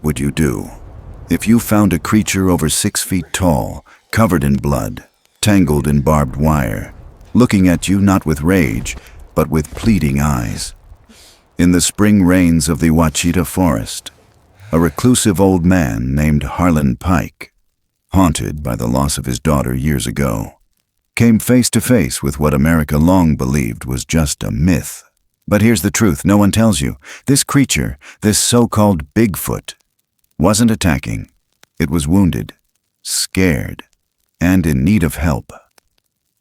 would you do if you found a creature over 6 feet tall, covered in blood, tangled in barbed wire, looking at you not with rage, but with pleading eyes? In the spring rains of the Ouachita forest, a reclusive old man named Harlan Pike, haunted by the loss of his daughter years ago, came face to face with what America long believed was just a myth. But here's the truth no one tells you. This creature, this so-called Bigfoot, wasn't attacking. It was wounded, scared, and in need of help.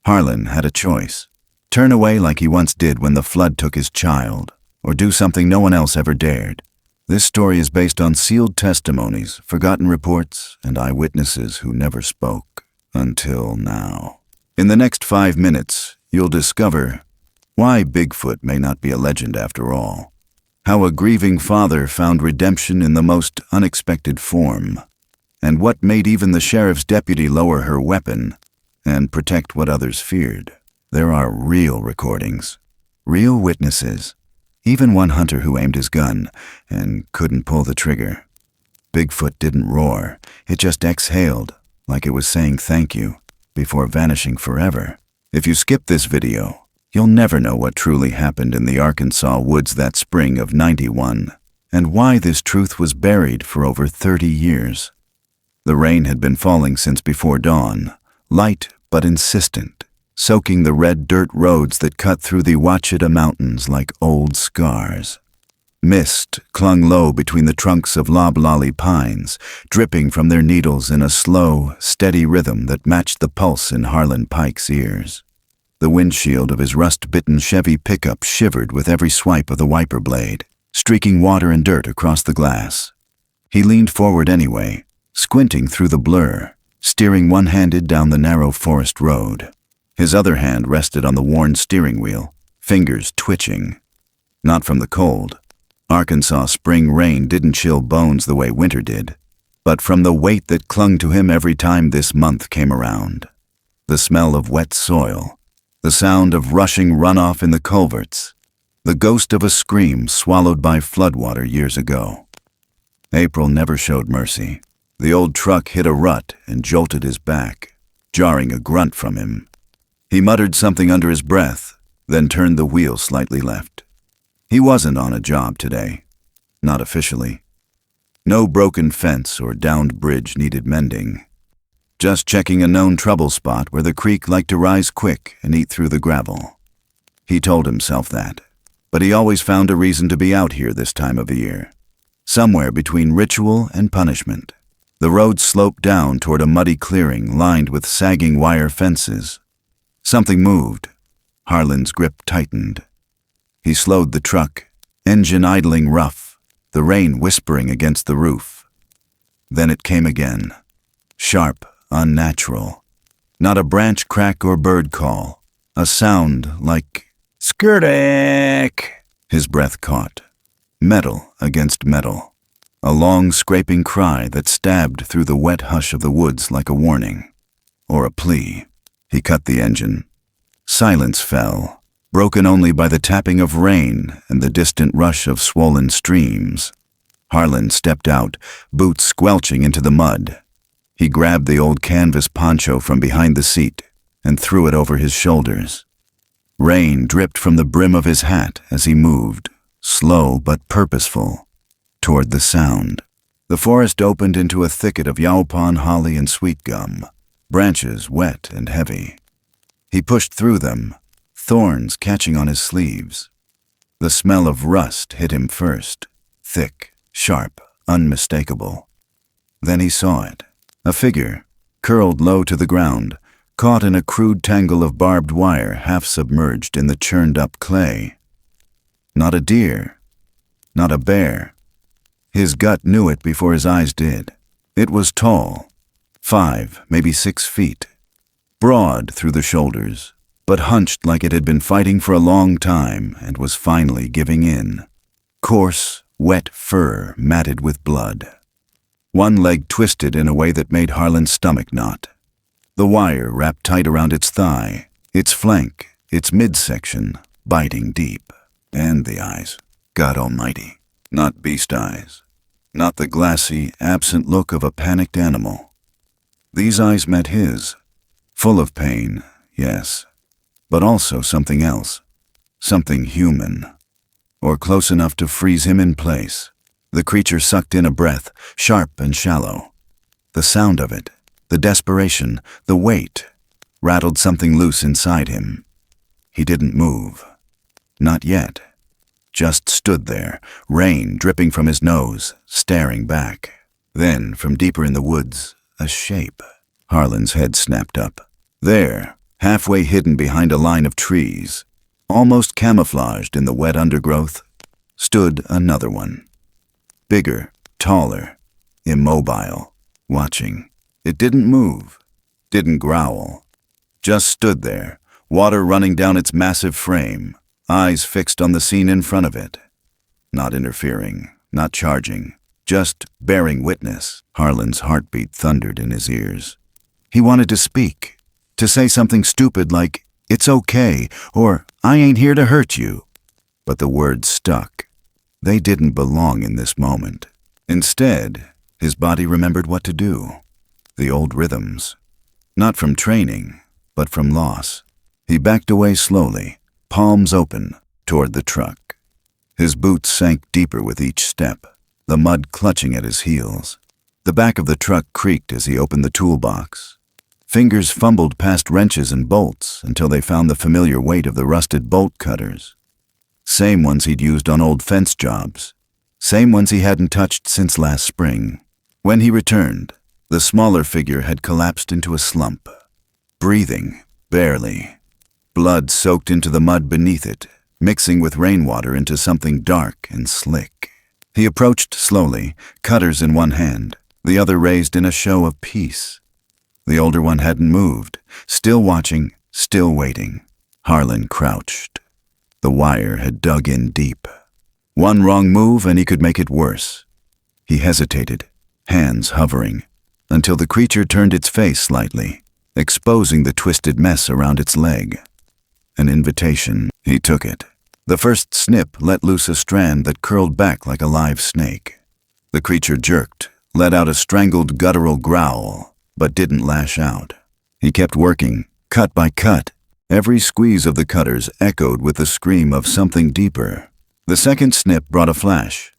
Harlan had a choice: turn away like he once did when the flood took his child, or do something no one else ever dared. This story is based on sealed testimonies, forgotten reports, and eyewitnesses who never spoke until now. In the next 5 minutes, you'll discover why Bigfoot may not be a legend after all, how a grieving father found redemption in the most unexpected form, and what made even the sheriff's deputy lower her weapon and protect what others feared. There are real recordings, real witnesses, even one hunter who aimed his gun and couldn't pull the trigger. Bigfoot didn't roar, it just exhaled, like it was saying thank you, before vanishing forever. If you skip this video, you'll never know what truly happened in the Arkansas woods that spring of '91, and why this truth was buried for over 30 years. The rain had been falling since before dawn, light but insistent, soaking the red dirt roads that cut through the Ouachita mountains like old scars. Mist clung low between the trunks of loblolly pines, dripping from their needles in a slow, steady rhythm that matched the pulse in Harlan Pike's ears. The windshield of his rust-bitten Chevy pickup shivered with every swipe of the wiper blade, streaking water and dirt across the glass. He leaned forward anyway, squinting through the blur, steering one-handed down the narrow forest road. His other hand rested on the worn steering wheel, fingers twitching. Not from the cold. Arkansas spring rain didn't chill bones the way winter did, but from the weight that clung to him every time this month came around. The smell of wet soil, the sound of rushing runoff in the culverts, the ghost of a scream swallowed by floodwater years ago. April never showed mercy. The old truck hit a rut and jolted his back, jarring a grunt from him. He muttered something under his breath, then turned the wheel slightly left. He wasn't on a job today. Not officially. No broken fence or downed bridge needed mending. Just checking a known trouble spot where the creek liked to rise quick and eat through the gravel. He told himself that, but he always found a reason to be out here this time of the year. Somewhere between ritual and punishment. The road sloped down toward a muddy clearing lined with sagging wire fences. Something moved. Harlan's grip tightened. He slowed the truck, engine idling rough, the rain whispering against the roof. Then it came again. Sharp, unnatural. Not a branch crack or bird call. A sound like "Skirtick." His breath caught. Metal against metal. A long scraping cry that stabbed through the wet hush of the woods like a warning. Or a plea. He cut the engine. Silence fell, broken only by the tapping of rain and the distant rush of swollen streams. Harlan stepped out, boots squelching into the mud. He grabbed the old canvas poncho from behind the seat and threw it over his shoulders. Rain dripped from the brim of his hat as he moved, slow but purposeful, toward the sound. The forest opened into a thicket of yaupon, holly, and sweet gum, branches wet and heavy. He pushed through them, thorns catching on his sleeves. The smell of rust hit him first, thick, sharp, unmistakable. Then he saw it, a figure, curled low to the ground, caught in a crude tangle of barbed wire half submerged in the churned-up clay. Not a deer, not a bear. His gut knew it before his eyes did. It was tall, 5, maybe 6 feet, broad through the shoulders, but hunched like it had been fighting for a long time and was finally giving in. Coarse, wet fur matted with blood. One leg twisted in a way that made Harlan's stomach knot. The wire wrapped tight around its thigh, its flank, its midsection, biting deep. And the eyes. God almighty, not beast eyes. not the glassy, absent look of a panicked animal. These eyes met his, full of pain, yes, but also something else, something human, or close enough to freeze him in place. The creature sucked in a breath, sharp and shallow. The sound of it, the desperation, the weight, rattled something loose inside him. He didn't move. Not yet. Just stood there, rain dripping from his nose, staring back. Then, from deeper in the woods, a shape. Harlan's head snapped up. There, halfway hidden behind a line of trees, almost camouflaged in the wet undergrowth, stood another one. Bigger, taller, immobile, watching. It didn't move, didn't growl. Just stood there, water running down its massive frame, eyes fixed on the scene in front of it. Not interfering, not charging, just bearing witness. Harlan's heartbeat thundered in his ears. He wanted to speak, to say something stupid like, "It's okay," or "I ain't here to hurt you." But the words stuck. They didn't belong in this moment. Instead, his body remembered what to do. The old rhythms. Not from training, but from loss. He backed away slowly, palms open, toward the truck. His boots sank deeper with each step, the mud clutching at his heels. The back of the truck creaked as he opened the toolbox. Fingers fumbled past wrenches and bolts until they found the familiar weight of the rusted bolt cutters. Same ones he'd used on old fence jobs. Same ones he hadn't touched since last spring. When he returned, the smaller figure had collapsed into a slump. Breathing, barely. Blood soaked into the mud beneath it, mixing with rainwater into something dark and slick. He approached slowly, cutters in one hand, the other raised in a show of peace. The older one hadn't moved, still watching, still waiting. Harlan crouched. The wire had dug in deep. One wrong move and he could make it worse. He hesitated, hands hovering, until the creature turned its face slightly, exposing the twisted mess around its leg. An invitation. He took it. The first snip let loose a strand that curled back like a live snake. The creature jerked, let out a strangled guttural growl, but didn't lash out. He kept working, cut by cut. Every squeeze of the cutters echoed with the scream of something deeper. The second snip brought a flash.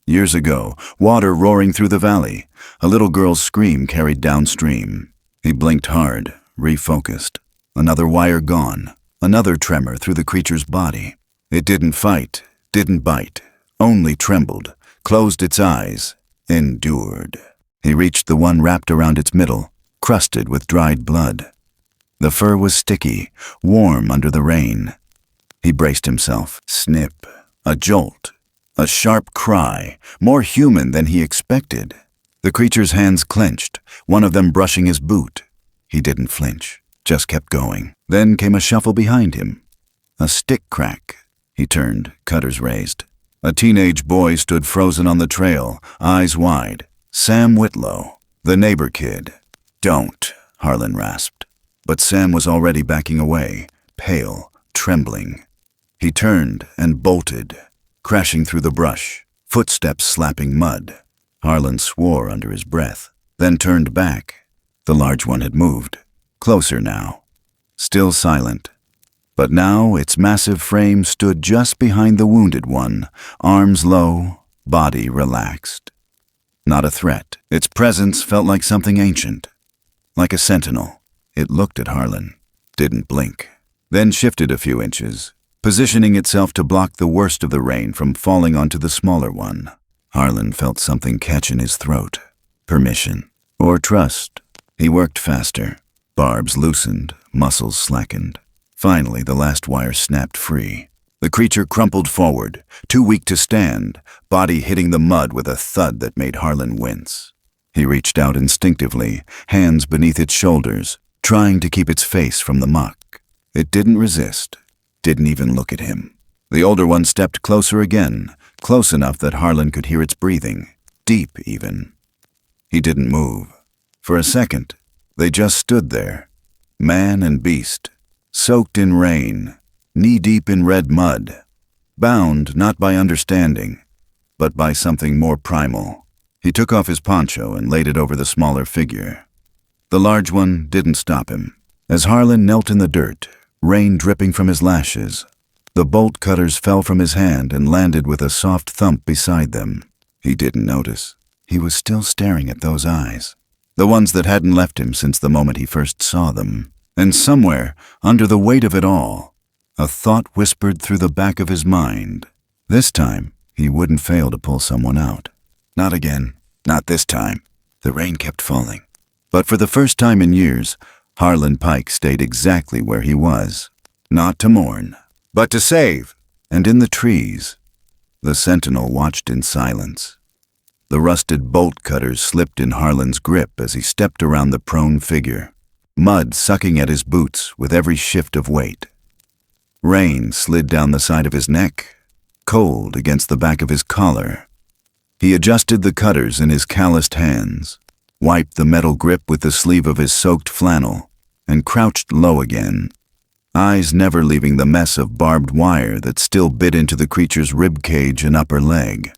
Years ago, water roaring through the valley, a little girl's scream carried downstream. He blinked hard, refocused. Another wire gone, another tremor through the creature's body. It didn't fight, didn't bite, only trembled, closed its eyes, endured. He reached the one wrapped around its middle, crusted with dried blood. The fur was sticky, warm under the rain. He braced himself. Snip. A jolt. A sharp cry, more human than he expected. The creature's hands clenched, one of them brushing his boot. He didn't flinch, just kept going. Then came a shuffle behind him. A stick crack. He turned, cutters raised. A teenage boy stood frozen on the trail, eyes wide. Sam Whitlow, the neighbor kid. "Don't," Harlan rasped. But Sam was already backing away, pale, trembling. He turned and bolted, crashing through the brush, footsteps slapping mud. Harlan swore under his breath, then turned back. The large one had moved, closer now, still silent. But now its massive frame stood just behind the wounded one, arms low, body relaxed. Not a threat. Its presence felt like something ancient, like a sentinel. It looked at Harlan, didn't blink, then shifted a few inches, positioning itself to block the worst of the rain from falling onto the smaller one. Harlan felt something catch in his throat. Permission. Or trust. He worked faster. Barbs loosened, muscles slackened. Finally, the last wire snapped free. The creature crumpled forward, too weak to stand, body hitting the mud with a thud that made Harlan wince. He reached out instinctively, hands beneath its shoulders, trying to keep its face from the muck. It didn't resist, didn't even look at him. The older one stepped closer again, close enough that Harlan could hear its breathing, deep even. He didn't move. For a second, they just stood there, man and beast, soaked in rain, knee-deep in red mud, bound not by understanding, but by something more primal. He took off his poncho and laid it over the smaller figure. The large one didn't stop him. As Harlan knelt in the dirt, rain dripping from his lashes, the bolt cutters fell from his hand and landed with a soft thump beside them. He didn't notice. He was still staring at those eyes, the ones that hadn't left him since the moment he first saw them. And somewhere, under the weight of it all, a thought whispered through the back of his mind. This time, he wouldn't fail to pull someone out. Not again. Not this time. The rain kept falling. But for the first time in years, Harlan Pike stayed exactly where he was. Not to mourn, but to save. And in the trees, the sentinel watched in silence. The rusted bolt cutters slipped in Harlan's grip as he stepped around the prone figure, mud sucking at his boots with every shift of weight. Rain slid down the side of his neck, cold against the back of his collar. He adjusted the cutters in his calloused hands, wiped the metal grip with the sleeve of his soaked flannel, and crouched low again, eyes never leaving the mess of barbed wire that still bit into the creature's rib cage and upper leg.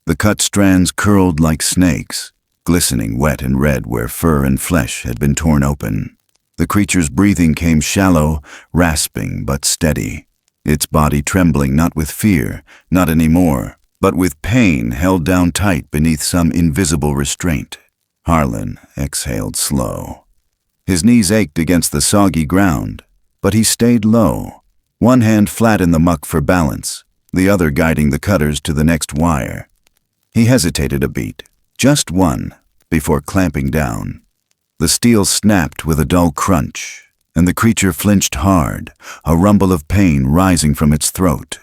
The cut strands curled like snakes, glistening wet and red where fur and flesh had been torn open. The creature's breathing came shallow, rasping but steady, its body trembling not with fear, not anymore, but with pain held down tight beneath some invisible restraint. Harlan exhaled slow. His knees ached against the soggy ground, but he stayed low, one hand flat in the muck for balance, the other guiding the cutters to the next wire. He hesitated a beat, just one, before clamping down. The steel snapped with a dull crunch, and the creature flinched hard, a rumble of pain rising from its throat.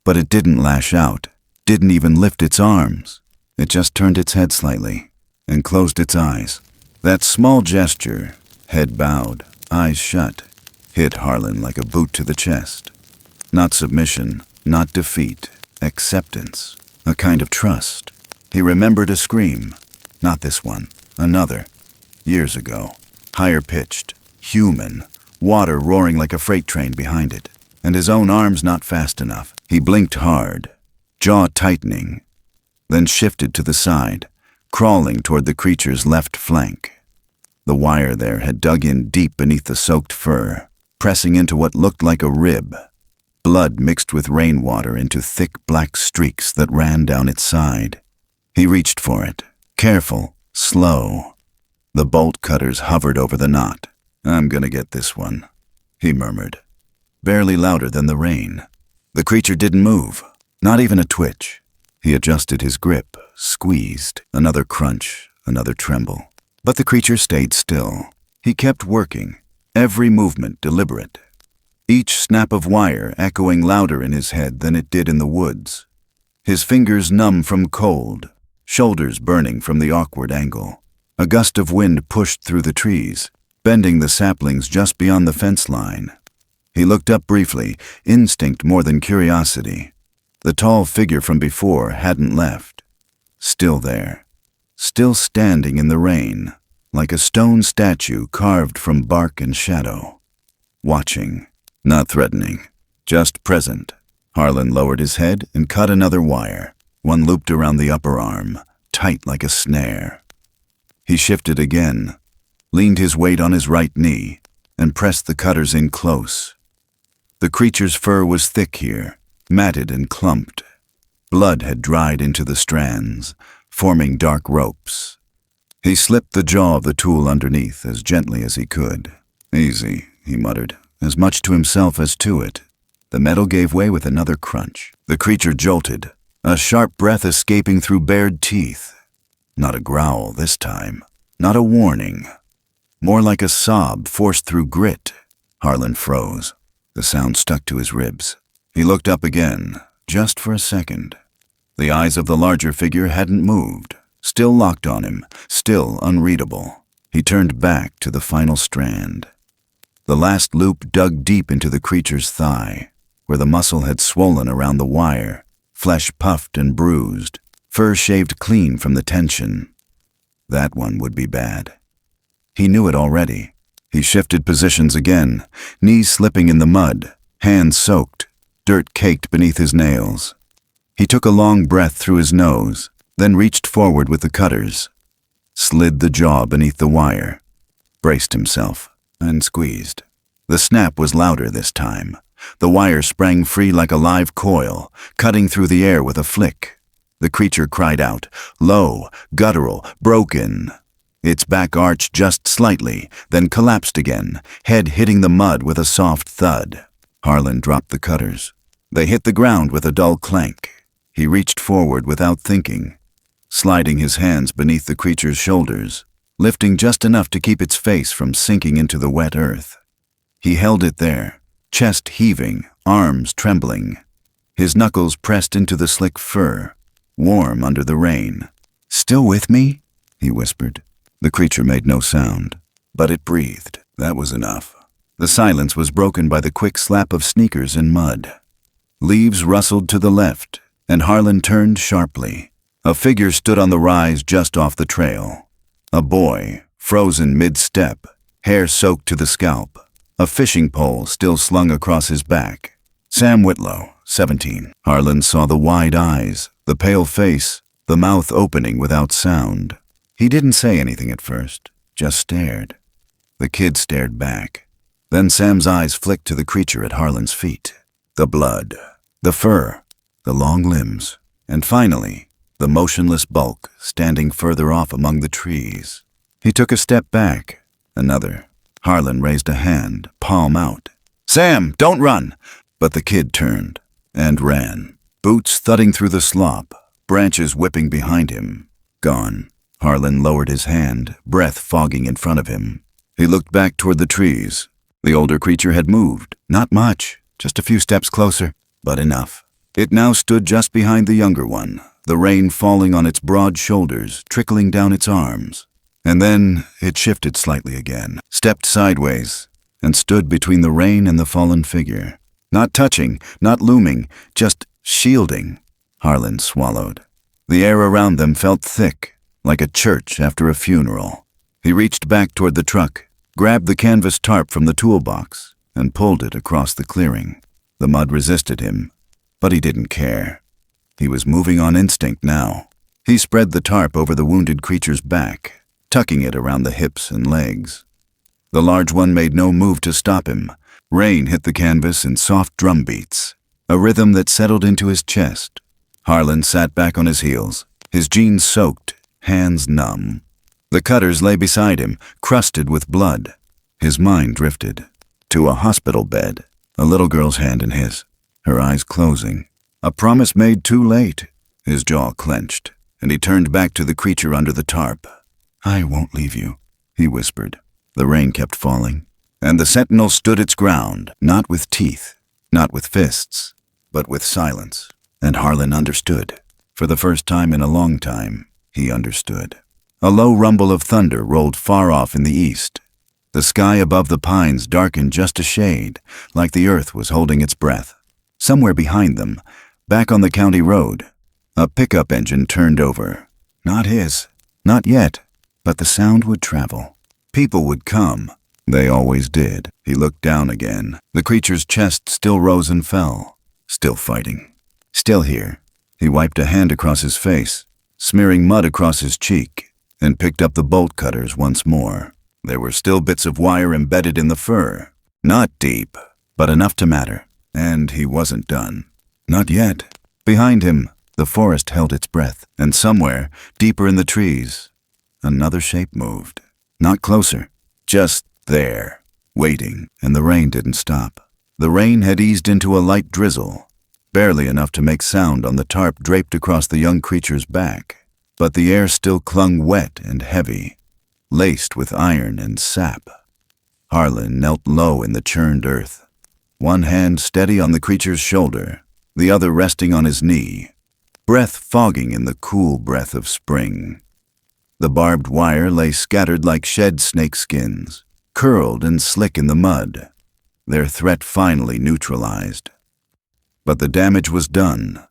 But it didn't lash out, didn't even lift its arms. It just turned its head slightly and closed its eyes. That small gesture, head bowed, eyes shut, hit Harlan like a boot to the chest. Not submission, not defeat, acceptance, a kind of trust. He remembered a scream. Not this one, another. Years ago, higher pitched, human, water roaring like a freight train behind it, and his own arms not fast enough. He blinked hard, jaw tightening, then shifted to the side, crawling toward the creature's left flank. The wire there had dug in deep beneath the soaked fur, pressing into what looked like a rib. Blood mixed with rainwater into thick black streaks that ran down its side. He reached for it, careful, slow. The bolt cutters hovered over the knot. "I'm gonna get this one," he murmured, barely louder than the rain. The creature didn't move, not even a twitch. He adjusted his grip, squeezed, another crunch, another tremble. But the creature stayed still. He kept working, every movement deliberate. Each snap of wire echoing louder in his head than it did in the woods. His fingers numb from cold, shoulders burning from the awkward angle. A gust of wind pushed through the trees, bending the saplings just beyond the fence line. He looked up briefly, instinct more than curiosity. The tall figure from before hadn't left. Still there, still standing in the rain, like a stone statue carved from bark and shadow. Watching, not threatening, just present. Harlan lowered his head and cut another wire, one looped around the upper arm, tight like a snare. He shifted again, leaned his weight on his right knee, and pressed the cutters in close. The creature's fur was thick here, matted and clumped. Blood had dried into the strands, forming dark ropes. He slipped the jaw of the tool underneath as gently as he could. "Easy," he muttered, as much to himself as to it. The metal gave way with another crunch. The creature jolted, a sharp breath escaping through bared teeth. Not a growl this time, not a warning. More like a sob forced through grit. Harlan froze. The sound stuck to his ribs. He looked up again, just for a second. The eyes of the larger figure hadn't moved, still locked on him, still unreadable. He turned back to the final strand. The last loop dug deep into the creature's thigh, where the muscle had swollen around the wire, flesh puffed and bruised, fur shaved clean from the tension. That one would be bad. He knew it already. He shifted positions again, knees slipping in the mud, hands soaked, dirt caked beneath his nails. He took a long breath through his nose, then reached forward with the cutters, slid the jaw beneath the wire, braced himself, and squeezed. The snap was louder this time. The wire sprang free like a live coil, cutting through the air with a flick. The creature cried out, low, guttural, broken. Its back arched just slightly, then collapsed again, head hitting the mud with a soft thud. Harlan dropped the cutters. They hit the ground with a dull clank. He reached forward without thinking, sliding his hands beneath the creature's shoulders, lifting just enough to keep its face from sinking into the wet earth. He held it there, chest heaving, arms trembling. His knuckles pressed into the slick fur, warm under the rain. "Still with me?" he whispered. The creature made no sound, but it breathed. That was enough. The silence was broken by the quick slap of sneakers in mud. Leaves rustled to the left, and Harlan turned sharply. A figure stood on the rise just off the trail. A boy, frozen mid-step, hair soaked to the scalp, a fishing pole still slung across his back. Sam Whitlow, 17. Harlan saw the wide eyes, the pale face, the mouth opening without sound. He didn't say anything at first, just stared. The kid stared back. Then Sam's eyes flicked to the creature at Harlan's feet. The blood, the fur, the long limbs, and finally, the motionless bulk standing further off among the trees. He took a step back, another. Harlan raised a hand, palm out. "Sam, don't run!" But the kid turned and ran, boots thudding through the slop, branches whipping behind him. Gone. Harlan lowered his hand, breath fogging in front of him. He looked back toward the trees. The older creature had moved. Not much, just a few steps closer, but enough. It now stood just behind the younger one, the rain falling on its broad shoulders, trickling down its arms. And then it shifted slightly again, stepped sideways, and stood between the rain and the fallen figure. Not touching, not looming, just shielding. Harlan swallowed. The air around them felt thick, like a church after a funeral. He reached back toward the truck, grabbed the canvas tarp from the toolbox, and pulled it across the clearing. The mud resisted him, but he didn't care. He was moving on instinct now. He spread the tarp over the wounded creature's back, tucking it around the hips and legs. The large one made no move to stop him. Rain hit the canvas in soft drum beats, a rhythm that settled into his chest. Harlan sat back on his heels, his jeans soaked, hands numb. The cutters lay beside him, crusted with blood. His mind drifted to a hospital bed, a little girl's hand in his, her eyes closing. A promise made too late. His jaw clenched, and he turned back to the creature under the tarp. "I won't leave you," he whispered. The rain kept falling, and the sentinel stood its ground, not with teeth, not with fists, but with silence. And Harlan understood. For the first time in a long time, he understood. A low rumble of thunder rolled far off in the east. The sky above the pines darkened just a shade, like the earth was holding its breath. Somewhere behind them, back on the county road, a pickup engine turned over. Not his, not yet, but the sound would travel. People would come. They always did. He looked down again. The creature's chest still rose and fell. Still fighting. Still here. He wiped a hand across his face, smearing mud across his cheek, and picked up the bolt cutters once more. There were still bits of wire embedded in the fur. Not deep, but enough to matter. And he wasn't done. Not yet. Behind him, the forest held its breath, and somewhere, deeper in the trees, another shape moved. Not closer, just there, waiting, and the rain didn't stop. The rain had eased into a light drizzle, barely enough to make sound on the tarp draped across the young creature's back. But the air still clung wet and heavy, laced with iron and sap. Harlan knelt low in the churned earth, one hand steady on the creature's shoulder, the other resting on his knee, breath fogging in the cool breath of spring. The barbed wire lay scattered like shed snake skins, curled and slick in the mud, their threat finally neutralized. But the damage was done.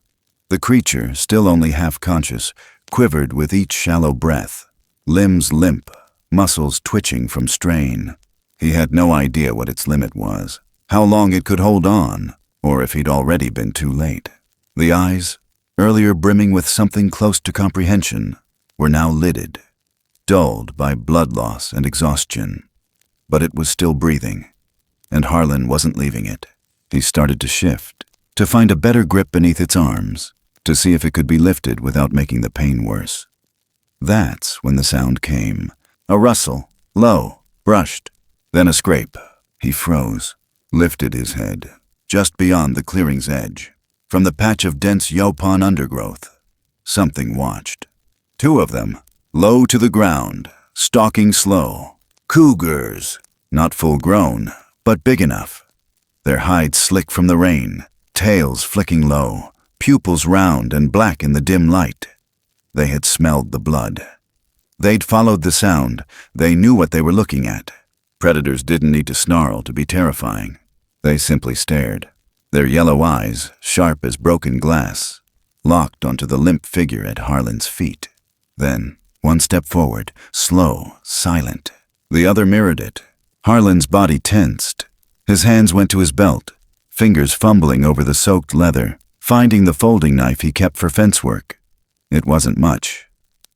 The creature, still only half-conscious, quivered with each shallow breath, limbs limp, muscles twitching from strain. He had no idea what its limit was, how long it could hold on, or if he'd already been too late. The eyes, earlier brimming with something close to comprehension, were now lidded, dulled by blood loss and exhaustion. But it was still breathing, and Harlan wasn't leaving it. He started to shift, to find a better grip beneath its arms, to see if it could be lifted without making the pain worse. That's when the sound came. A rustle, low, brushed, then a scrape. He froze, lifted his head, just beyond the clearing's edge. From the patch of dense yaupon undergrowth, something watched. Two of them, low to the ground, stalking slow. Cougars, not full grown, but big enough. Their hides slick from the rain, tails flicking low, pupils round and black in the dim light. They had smelled the blood. They'd followed the sound. They knew what they were looking at. Predators didn't need to snarl to be terrifying. They simply stared, their yellow eyes, sharp as broken glass, locked onto the limp figure at Harlan's feet. Then, one step forward, slow, silent. The other mirrored it. Harlan's body tensed. His hands went to his belt, fingers fumbling over the soaked leather, finding the folding knife he kept for fence work. It wasn't much.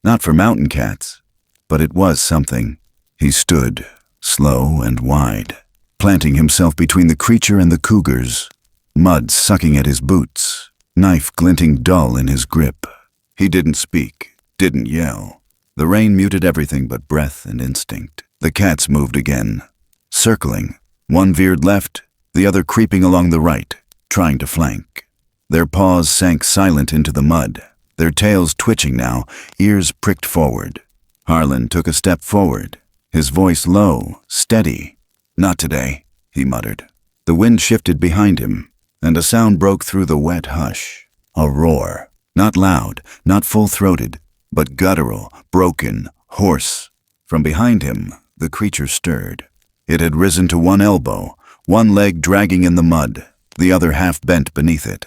Not for mountain cats, but it was something. He stood, slow and wide, planting himself between the creature and the cougars, mud sucking at his boots, knife glinting dull in his grip. He didn't speak, didn't yell. The rain muted everything but breath and instinct. The cats moved again, circling. One veered left, the other creeping along the right, trying to flank. Their paws sank silent into the mud, their tails twitching now, ears pricked forward. Harlan took a step forward, his voice low, steady. "Not today," he muttered. The wind shifted behind him, and a sound broke through the wet hush. A roar. Not loud, not full-throated, but guttural, broken, hoarse. From behind him, the creature stirred. It had risen to one elbow, one leg dragging in the mud, the other half bent beneath it.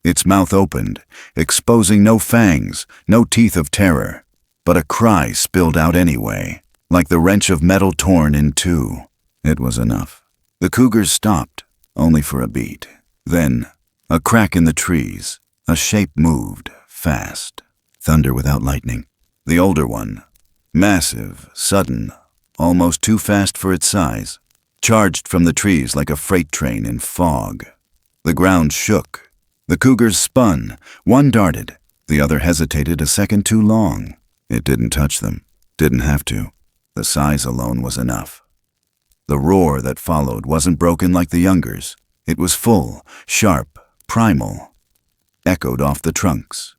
Its mouth opened, exposing no fangs, no teeth of terror, but a cry spilled out anyway, like the wrench of metal torn in two. It was enough. The cougars stopped, only for a beat. Then, a crack in the trees, a shape moved, fast. Thunder without lightning. The older one, massive, sudden, almost too fast for its size, charged from the trees like a freight train in fog. The ground shook. The cougars spun. One darted. The other hesitated a second too long. It didn't touch them. Didn't have to. The size alone was enough. The roar that followed wasn't broken like the youngers. It was full, sharp, primal. Echoed off the trunks.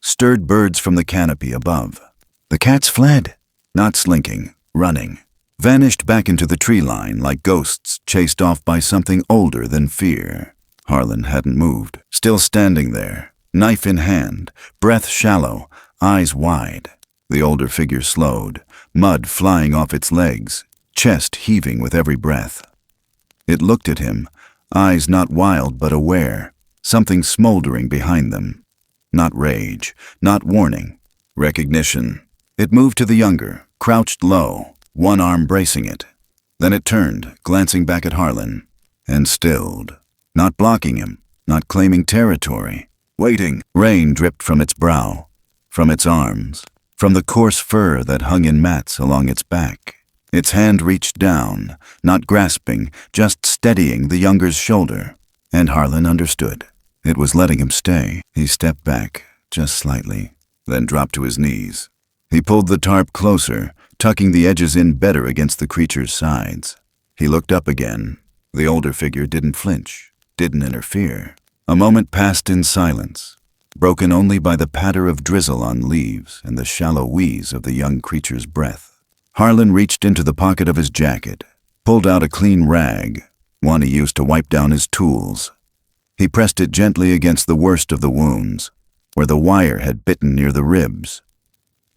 Stirred birds from the canopy above. The cats fled. Not slinking, running. Vanished back into the tree line like ghosts chased off by something older than fear. Harlan hadn't moved, still standing there, knife in hand, breath shallow, eyes wide. The older figure slowed, mud flying off its legs, chest heaving with every breath. It looked at him, eyes not wild but aware, something smoldering behind them. Not rage, not warning, recognition. It moved to the younger, crouched low, one arm bracing it. Then it turned, glancing back at Harlan, and stilled. Not blocking him, not claiming territory. Waiting. Rain dripped from its brow, from its arms, from the coarse fur that hung in mats along its back. Its hand reached down, not grasping, just steadying the younger's shoulder. And Harlan understood. It was letting him stay. He stepped back, just slightly, then dropped to his knees. He pulled the tarp closer, tucking the edges in better against the creature's sides. He looked up again. The older figure didn't flinch, didn't interfere. A moment passed in silence, broken only by the patter of drizzle on leaves and the shallow wheeze of the young creature's breath. Harlan reached into the pocket of his jacket, pulled out a clean rag, one he used to wipe down his tools. He pressed it gently against the worst of the wounds, where the wire had bitten near the ribs.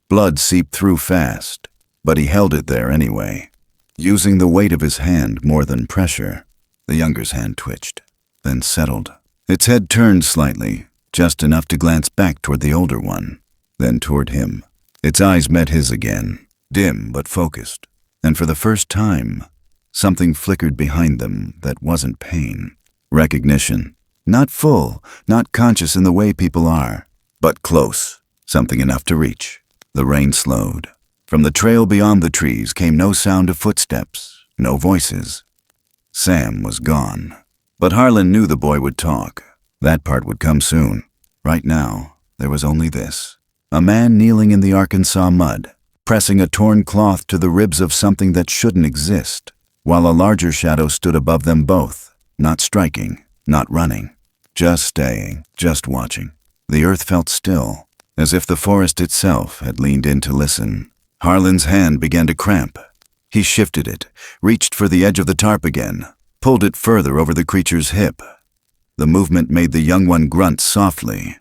Blood seeped through fast, but he held it there anyway, using the weight of his hand more than pressure. The younger's hand twitched, then settled. Its head turned slightly, just enough to glance back toward the older one, then toward him. Its eyes met his again, dim but focused, and for the first time, something flickered behind them that wasn't pain. Recognition. Not full, not conscious in the way people are, but close, something enough to reach. The rain slowed. From the trail beyond the trees came no sound of footsteps, no voices. Sam was gone. But Harlan knew the boy would talk. That part would come soon. Right now, there was only this. A man kneeling in the Arkansas mud, pressing a torn cloth to the ribs of something that shouldn't exist, while a larger shadow stood above them both, not striking, not running, just staying, just watching. The earth felt still, as if the forest itself had leaned in to listen. Harlan's hand began to cramp. He shifted it, reached for the edge of the tarp again, pulled it further over the creature's hip. The movement made the young one grunt softly,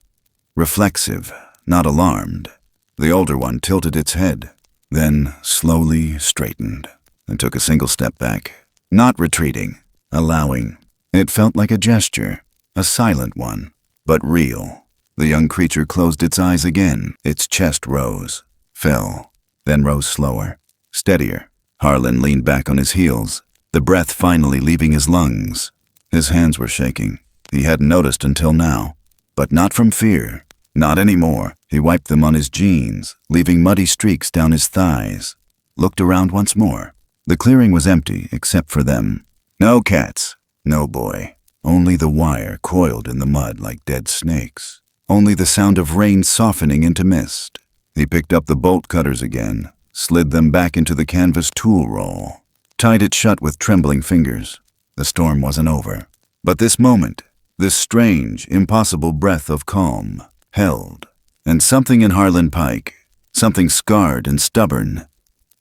reflexive, not alarmed. The older one tilted its head, then slowly straightened, and took a single step back, not retreating, allowing. It felt like a gesture, a silent one, but real. The young creature closed its eyes again. Its chest rose, fell, then rose slower, steadier. Harlan leaned back on his heels, the breath finally leaving his lungs. His hands were shaking. He hadn't noticed until now, but not from fear. Not anymore. He wiped them on his jeans, leaving muddy streaks down his thighs. Looked around once more. The clearing was empty except for them. No cats, no boy. Only the wire coiled in the mud like dead snakes. Only the sound of rain softening into mist. He picked up the bolt cutters again, slid them back into the canvas tool roll, tied it shut with trembling fingers. The storm wasn't over. But this moment, this strange, impossible breath of calm, held, and something in Harlan Pike, something scarred and stubborn,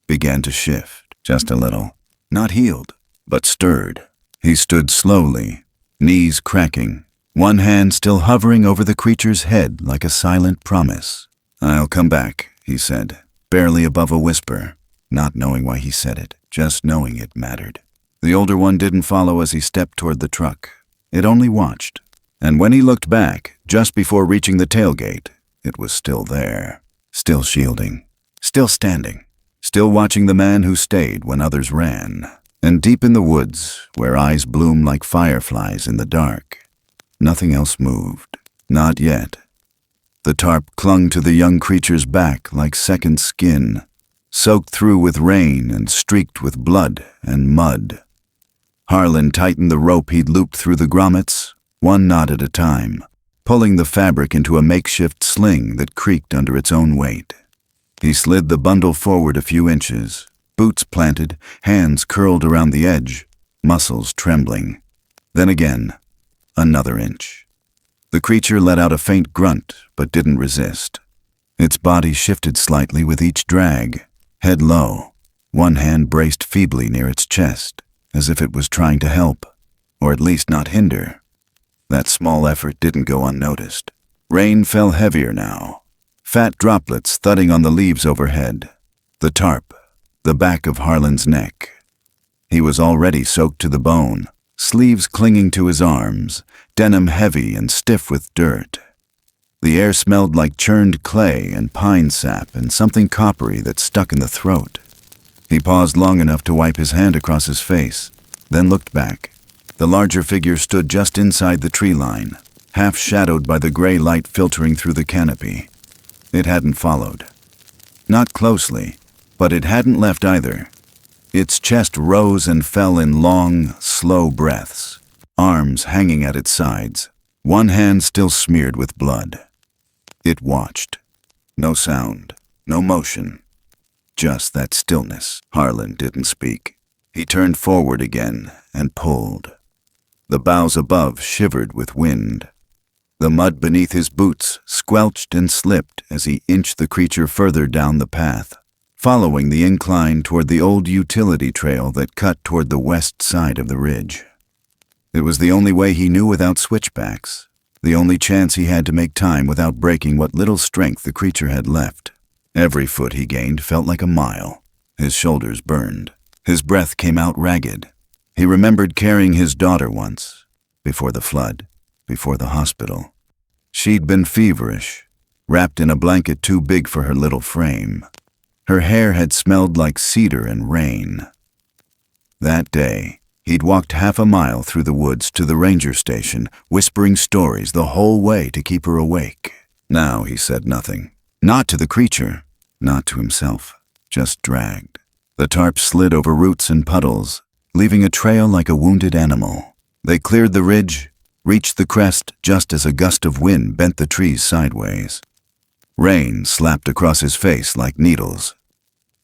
began to shift, just a little. Not healed, but stirred. He stood slowly, knees cracking, one hand still hovering over the creature's head like a silent promise. "I'll come back," he said, barely above a whisper, not knowing why he said it, just knowing it mattered. The older one didn't follow as he stepped toward the truck. It only watched. And when he looked back, just before reaching the tailgate, it was still there, still shielding, still standing, still watching the man who stayed when others ran. And deep in the woods, where eyes bloom like fireflies in the dark, nothing else moved. Not yet. The tarp clung to the young creature's back like second skin, soaked through with rain and streaked with blood and mud. Harlan tightened the rope he'd looped through the grommets, one knot at a time, pulling the fabric into a makeshift sling that creaked under its own weight. He slid the bundle forward a few inches, boots planted, hands curled around the edge, muscles trembling. Then again, another inch. The creature let out a faint grunt, but didn't resist. Its body shifted slightly with each drag, head low. One hand braced feebly near its chest, as if it was trying to help, or at least not hinder. That small effort didn't go unnoticed. Rain fell heavier now, fat droplets thudding on the leaves overhead. The tarp, the back of Harlan's neck. He was already soaked to the bone, sleeves clinging to his arms, denim heavy and stiff with dirt. The air smelled like churned clay and pine sap and something coppery that stuck in the throat. He paused long enough to wipe his hand across his face, then looked back. The larger figure stood just inside the tree line, half shadowed by the gray light filtering through the canopy. It hadn't followed. Not closely, but it hadn't left either. Its chest rose and fell in long, slow breaths, arms hanging at its sides, one hand still smeared with blood. It watched. No sound, no motion. Just that stillness. Harlan didn't speak. He turned forward again and pulled. The boughs above shivered with wind. The mud beneath his boots squelched and slipped as he inched the creature further down the path, following the incline toward the old utility trail that cut toward the west side of the ridge. It was the only way he knew without switchbacks, the only chance he had to make time without breaking what little strength the creature had left. Every foot he gained felt like a mile. His shoulders burned. His breath came out ragged. He remembered carrying his daughter once, before the flood, before the hospital. She'd been feverish, wrapped in a blanket too big for her little frame. Her hair had smelled like cedar and rain. That day, he'd walked half a mile through the woods to the ranger station, whispering stories the whole way to keep her awake. Now he said nothing. Not to the creature, not to himself, just dragged. The tarp slid over roots and puddles, leaving a trail like a wounded animal. They cleared the ridge, reached the crest just as a gust of wind bent the trees sideways. Rain slapped across his face like needles.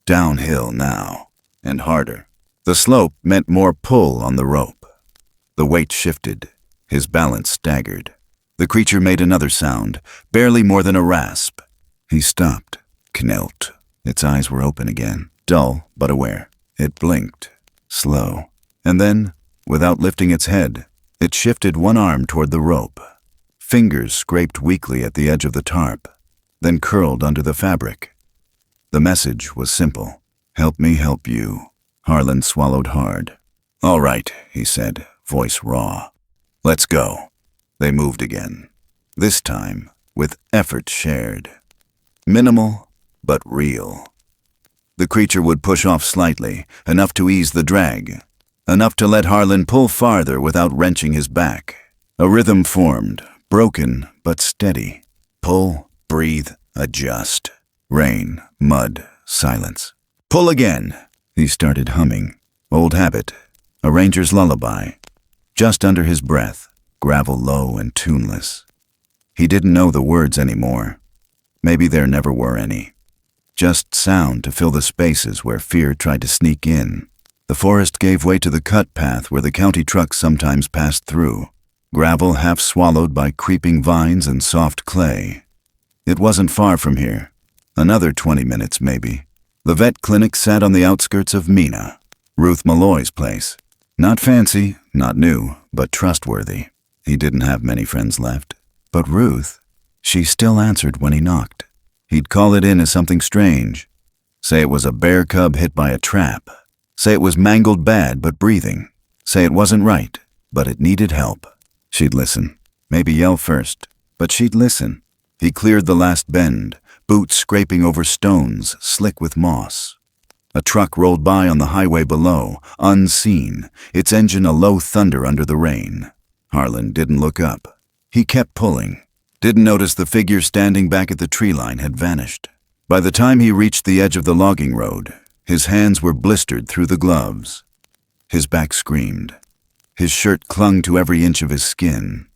Downhill now, and harder. The slope meant more pull on the rope. The weight shifted. His balance staggered. The creature made another sound, barely more than a rasp. He stopped, knelt. Its eyes were open again, dull but aware. It blinked, slow. And then, without lifting its head, it shifted one arm toward the rope. Fingers scraped weakly at the edge of the tarp, then curled under the fabric. The message was simple. Help me help you. Harlan swallowed hard. All right, he said, voice raw. Let's go. They moved again. This time, with effort shared. Minimal, but real. The creature would push off slightly, enough to ease the drag. Enough to let Harlan pull farther without wrenching his back. A rhythm formed, broken but steady. Pull, breathe, adjust. Rain, mud, silence. Pull again. He started humming. Old habit. A ranger's lullaby. Just under his breath, gravel low and tuneless. He didn't know the words anymore. Maybe there never were any. Just sound to fill the spaces where fear tried to sneak in. The forest gave way to the cut path where the county trucks sometimes passed through. Gravel half swallowed by creeping vines and soft clay. It wasn't far from here. Another 20 minutes, maybe. The vet clinic sat on the outskirts of Mina, Ruth Malloy's place. Not fancy, not new, but trustworthy. He didn't have many friends left. But Ruth, she still answered when he knocked. He'd call it in as something strange. Say it was a bear cub hit by a trap. Say it was mangled bad but breathing. Say it wasn't right, but it needed help. She'd listen. Maybe yell first, but she'd listen. He cleared the last bend, boots scraping over stones, slick with moss. A truck rolled by on the highway below, unseen, its engine a low thunder under the rain. Harlan didn't look up. He kept pulling. Didn't notice the figure standing back at the tree line had vanished. By the time he reached the edge of the logging road, his hands were blistered through the gloves. His back screamed. His shirt clung to every inch of his skin.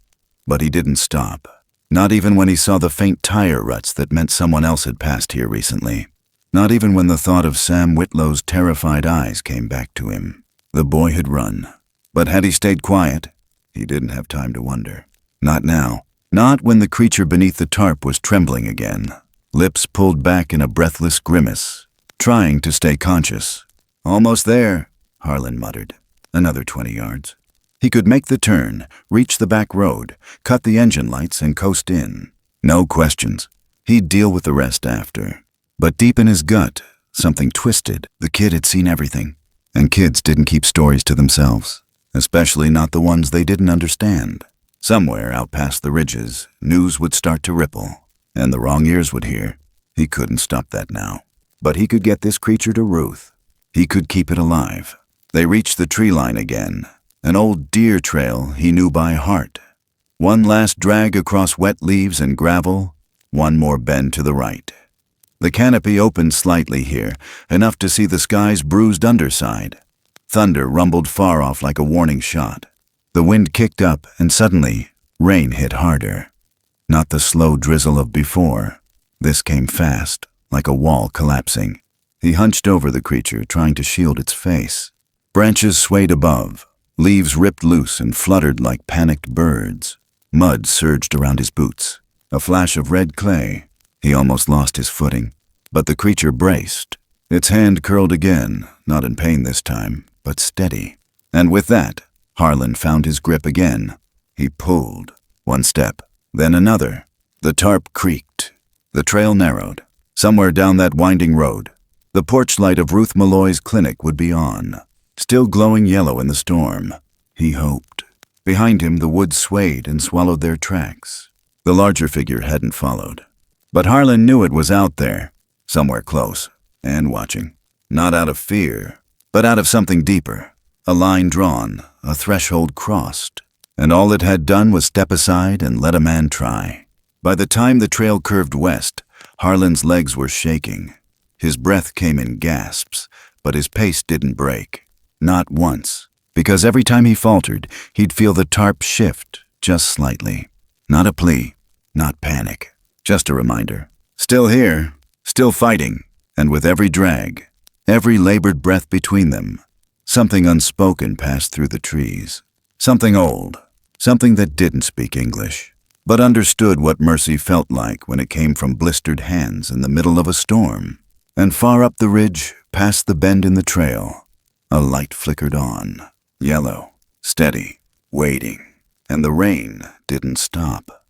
But he didn't stop. Not even when he saw the faint tire ruts that meant someone else had passed here recently. Not even when the thought of Sam Whitlow's terrified eyes came back to him. The boy had run. But had he stayed quiet, he didn't have time to wonder. Not now. Not when the creature beneath the tarp was trembling again. Lips pulled back in a breathless grimace. Trying to stay conscious. Almost there, Harlan muttered. Another 20 yards. He could make the turn, reach the back road, cut the engine lights and coast in. No questions. He'd deal with the rest after. But deep in his gut, something twisted. The kid had seen everything. And kids didn't keep stories to themselves. Especially not the ones they didn't understand. Somewhere out past the ridges, news would start to ripple. And the wrong ears would hear. He couldn't stop that now. But he could get this creature to Ruth. He could keep it alive. They reached the tree line again, an old deer trail he knew by heart. One last drag across wet leaves and gravel, one more bend to the right. The canopy opened slightly here, enough to see the sky's bruised underside. Thunder rumbled far off like a warning shot. The wind kicked up, and suddenly, rain hit harder. Not the slow drizzle of before. This came fast. Like a wall collapsing. He hunched over the creature, trying to shield its face. Branches swayed above. Leaves ripped loose and fluttered like panicked birds. Mud surged around his boots. A flash of red clay. He almost lost his footing. But the creature braced. Its hand curled again, not in pain this time, but steady. And with that, Harlan found his grip again. He pulled. One step, then another. The tarp creaked. The trail narrowed. Somewhere down that winding road, the porch light of Ruth Malloy's clinic would be on, still glowing yellow in the storm. He hoped. Behind him, the woods swayed and swallowed their tracks. The larger figure hadn't followed. But Harlan knew it was out there, somewhere close, and watching. Not out of fear, but out of something deeper. A line drawn, a threshold crossed. And all it had done was step aside and let a man try. By the time the trail curved west, Harlan's legs were shaking. His breath came in gasps, but his pace didn't break. Not once, because every time he faltered, he'd feel the tarp shift just slightly. Not a plea, not panic, just a reminder. Still here, still fighting, and with every drag, every labored breath between them, something unspoken passed through the trees. Something old, something that didn't speak English, but understood what mercy felt like when it came from blistered hands in the middle of a storm. And far up the ridge, past the bend in the trail, a light flickered on, yellow, steady, waiting, and the rain didn't stop.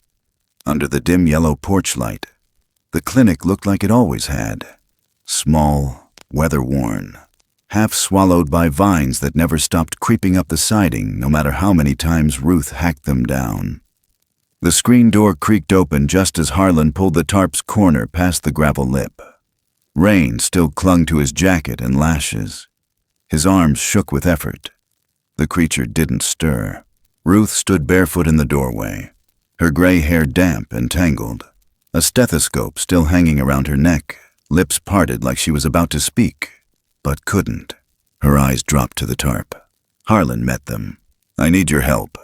Under the dim yellow porch light, the clinic looked like it always had, small, weather-worn, half swallowed by vines that never stopped creeping up the siding no matter how many times Ruth hacked them down. The screen door creaked open just as Harlan pulled the tarp's corner past the gravel lip. Rain still clung to his jacket and lashes. His arms shook with effort. The creature didn't stir. Ruth stood barefoot in the doorway, her gray hair damp and tangled, a stethoscope still hanging around her neck, lips parted like she was about to speak, but couldn't. Her eyes dropped to the tarp. Harlan met them. "I need your help."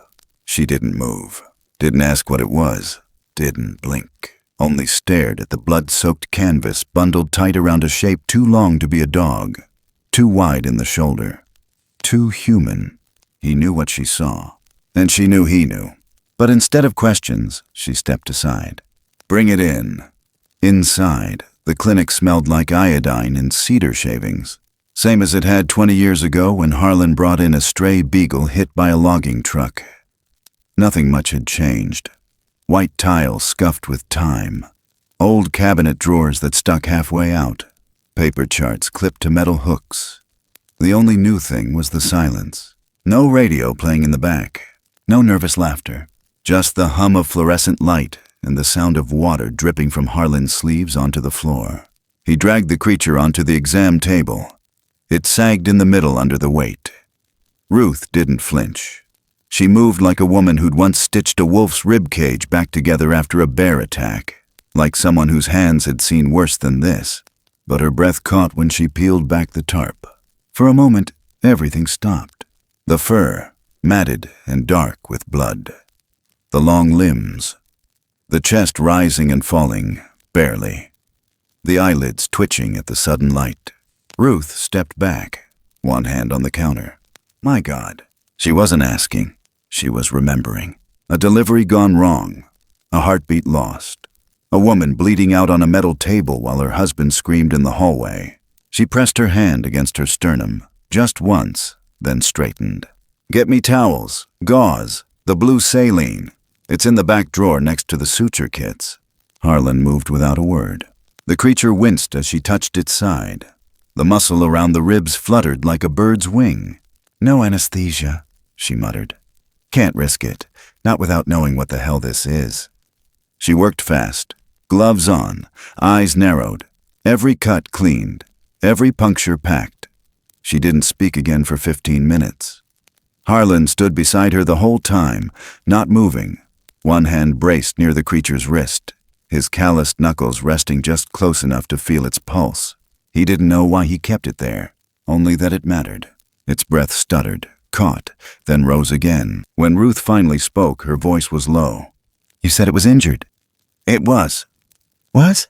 She didn't move, didn't ask what it was, didn't blink, only stared at the blood-soaked canvas bundled tight around a shape too long to be a dog, too wide in the shoulder, too human. He knew what she saw, and she knew he knew. But instead of questions, she stepped aside. "Bring it in." Inside, the clinic smelled like iodine and cedar shavings, same as it had 20 years ago when Harlan brought in a stray beagle hit by a logging truck. Nothing much had changed. White tile scuffed with time, old cabinet drawers that stuck halfway out, paper charts clipped to metal hooks. The only new thing was the silence. No radio playing in the back, no nervous laughter, just the hum of fluorescent light and the sound of water dripping from Harlan's sleeves onto the floor. He dragged the creature onto the exam table. It sagged in the middle under the weight. Ruth didn't flinch. She moved like a woman who'd once stitched a wolf's rib cage back together after a bear attack, like someone whose hands had seen worse than this. But her breath caught when she peeled back the tarp. For a moment, everything stopped. The fur, matted and dark with blood. The long limbs. The chest rising and falling, barely. The eyelids twitching at the sudden light. Ruth stepped back, one hand on the counter. My God. She wasn't asking. She was remembering. A delivery gone wrong. A heartbeat lost. A woman bleeding out on a metal table while her husband screamed in the hallway. She pressed her hand against her sternum, just once, then straightened. "Get me towels, gauze, the blue saline. It's in the back drawer next to the suture kits." Harlan moved without a word. The creature winced as she touched its side. The muscle around the ribs fluttered like a bird's wing. "No anesthesia," she muttered. "Can't risk it, not without knowing what the hell this is." She worked fast, gloves on, eyes narrowed, every cut cleaned, every puncture packed. She didn't speak again for 15 minutes. Harlan stood beside her the whole time, not moving, one hand braced near the creature's wrist, his calloused knuckles resting just close enough to feel its pulse. He didn't know why he kept it there, only that it mattered. Its breath stuttered, caught, then rose again. When Ruth finally spoke, her voice was low. "You said it was injured." "It was." "Was?"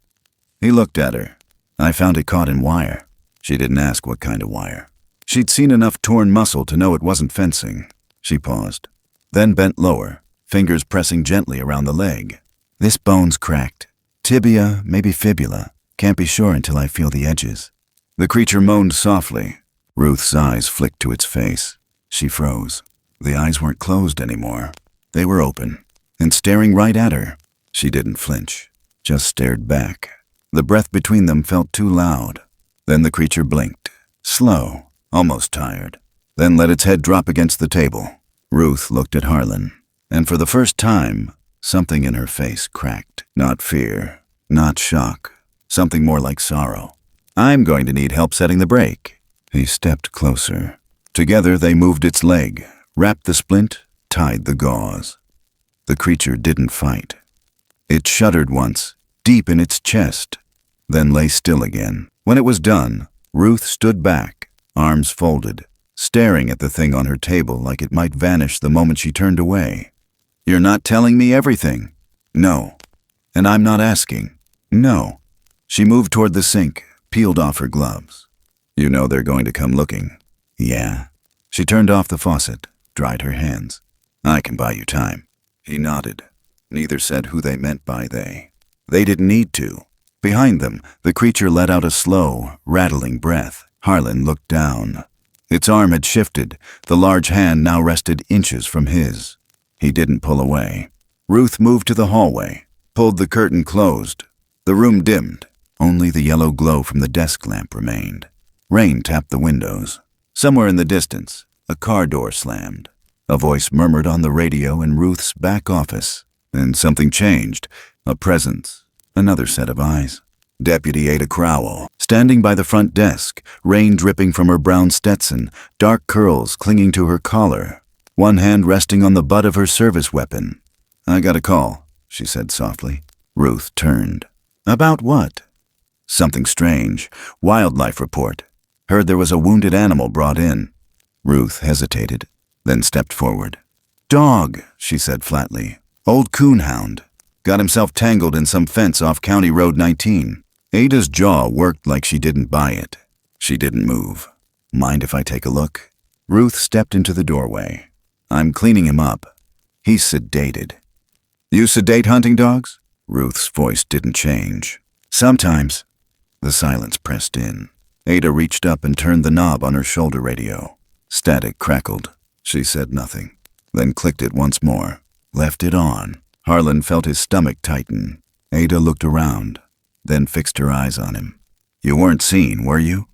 He looked at her. "I found it caught in wire." She didn't ask what kind of wire. She'd seen enough torn muscle to know it wasn't fencing. She paused, then bent lower, fingers pressing gently around the leg. "This bone's cracked. Tibia, maybe fibula. Can't be sure until I feel the edges." The creature moaned softly. Ruth's eyes flicked to its face. She froze. The eyes weren't closed anymore. They were open, and staring right at her. She didn't flinch, just stared back. The breath between them felt too loud. Then the creature blinked, slow, almost tired, then let its head drop against the table. Ruth looked at Harlan, and for the first time, something in her face cracked. Not fear, not shock, something more like sorrow. "I'm going to need help setting the brake." He stepped closer. Together they moved its leg, wrapped the splint, tied the gauze. The creature didn't fight. It shuddered once, deep in its chest, then lay still again. When it was done, Ruth stood back, arms folded, staring at the thing on her table like it might vanish the moment she turned away. "You're not telling me everything." "No." "And I'm not asking." "No." She moved toward the sink, peeled off her gloves. "You know they're going to come looking." "Yeah." She turned off the faucet, dried her hands. "I can buy you time." He nodded. Neither said who they meant by they. They didn't need to. Behind them, the creature let out a slow, rattling breath. Harlan looked down. Its arm had shifted. The large hand now rested inches from his. He didn't pull away. Ruth moved to the hallway, pulled the curtain closed. The room dimmed. Only the yellow glow from the desk lamp remained. Rain tapped the windows. Somewhere in the distance, a car door slammed. A voice murmured on the radio in Ruth's back office. Then something changed. A presence. Another set of eyes. Deputy Ada Crowell, standing by the front desk, rain dripping from her brown Stetson, dark curls clinging to her collar, one hand resting on the butt of her service weapon. "I got a call," she said softly. Ruth turned. "About what?" "Something strange. Wildlife report. Heard there was a wounded animal brought in." Ruth hesitated, then stepped forward. "Dog," she said flatly. "Old coonhound. Got himself tangled in some fence off County Road 19. Ada's jaw worked like she didn't buy it. She didn't move. "Mind if I take a look?" Ruth stepped into the doorway. "I'm cleaning him up. He's sedated." "You sedate hunting dogs?" Ruth's voice didn't change. "Sometimes." The silence pressed in. Ada reached up and turned the knob on her shoulder radio. Static crackled. She said nothing, then clicked it once more. Left it on. Harlan felt his stomach tighten. Ada looked around, then fixed her eyes on him. "You weren't seen, were you?"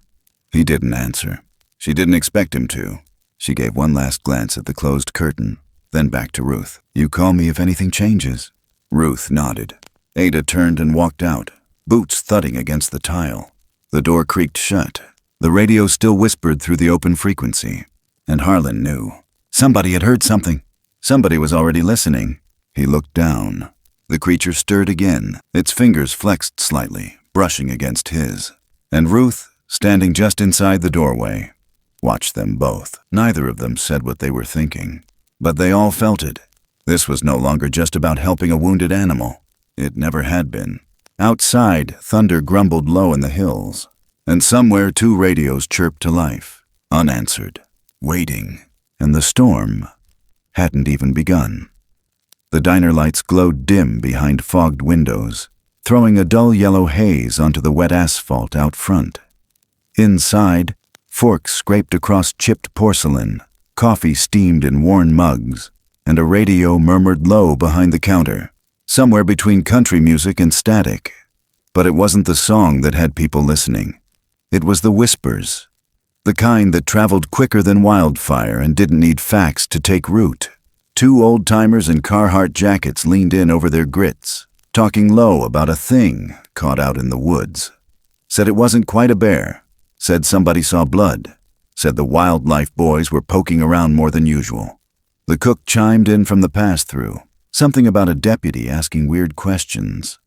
He didn't answer. She didn't expect him to. She gave one last glance at the closed curtain, then back to Ruth. "You call me if anything changes." Ruth nodded. Ada turned and walked out, boots thudding against the tile. The door creaked shut. The radio still whispered through the open frequency. And Harlan knew. Somebody had heard something. Somebody was already listening. He looked down. The creature stirred again. Its fingers flexed slightly, brushing against his. And Ruth, standing just inside the doorway, watched them both. Neither of them said what they were thinking, but they all felt it. This was no longer just about helping a wounded animal. It never had been. Outside, thunder grumbled low in the hills, and somewhere 2 radios chirped to life, unanswered, waiting, and the storm hadn't even begun. The diner lights glowed dim behind fogged windows, throwing a dull yellow haze onto the wet asphalt out front. Inside, forks scraped across chipped porcelain, coffee steamed in worn mugs, and a radio murmured low behind the counter, somewhere between country music and static. But it wasn't the song that had people listening. It was the whispers, the kind that traveled quicker than wildfire and didn't need facts to take root. 2 old-timers in Carhartt jackets leaned in over their grits, talking low about a thing caught out in the woods. Said it wasn't quite a bear. Said somebody saw blood. Said the wildlife boys were poking around more than usual. The cook chimed in from the pass-through, something about a deputy asking weird questions.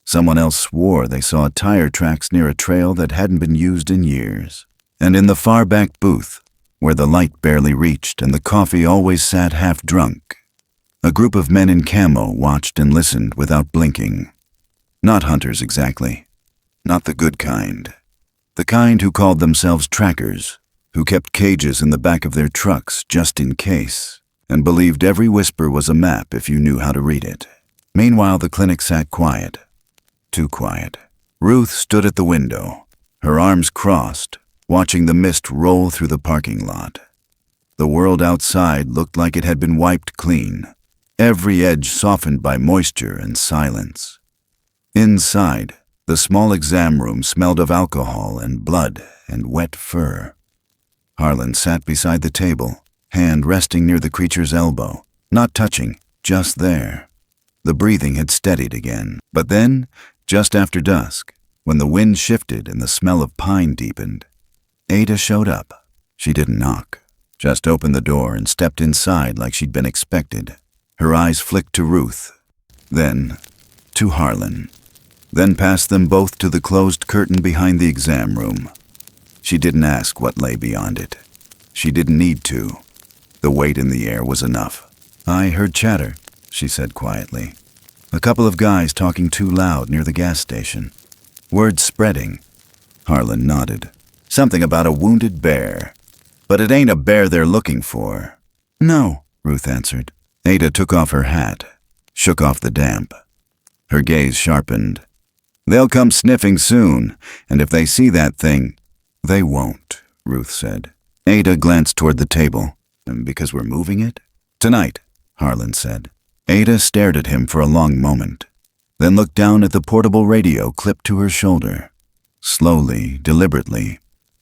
Someone else swore they saw tire tracks near a trail that hadn't been used in years. And in the far back booth, where the light barely reached and the coffee always sat half drunk, a group of men in camo watched and listened without blinking. Not hunters exactly. Not the good kind. The kind who called themselves trackers, who kept cages in the back of their trucks just in case, and believed every whisper was a map if you knew how to read it. Meanwhile, the clinic sat quiet. Too quiet. Ruth stood at the window, her arms crossed, watching the mist roll through the parking lot. The world outside looked like it had been wiped clean, every edge softened by moisture and silence. Inside, the small exam room smelled of alcohol and blood and wet fur. Harlan sat beside the table, hand resting near the creature's elbow, not touching, just there. The breathing had steadied again, but then, just after dusk, when the wind shifted and the smell of pine deepened, Ada showed up. She didn't knock, just opened the door and stepped inside like she'd been expected. Her eyes flicked to Ruth. Then, to Harlan, then passed them both to the closed curtain behind the exam room. She didn't ask what lay beyond it. She didn't need to. The weight in the air was enough. "I heard chatter," she said quietly. "A couple of guys talking too loud near the gas station. Word spreading." Harlan nodded. "Something about a wounded bear. But it ain't a bear they're looking for." "No," Ruth answered. Ada took off her hat, shook off the damp. Her gaze sharpened. "They'll come sniffing soon, and if they see that thing—" "They won't," Ruth said. Ada glanced toward the table. "Because we're moving it?" "Tonight," Harlan said. Ada stared at him for a long moment, then looked down at the portable radio clipped to her shoulder. Slowly, deliberately,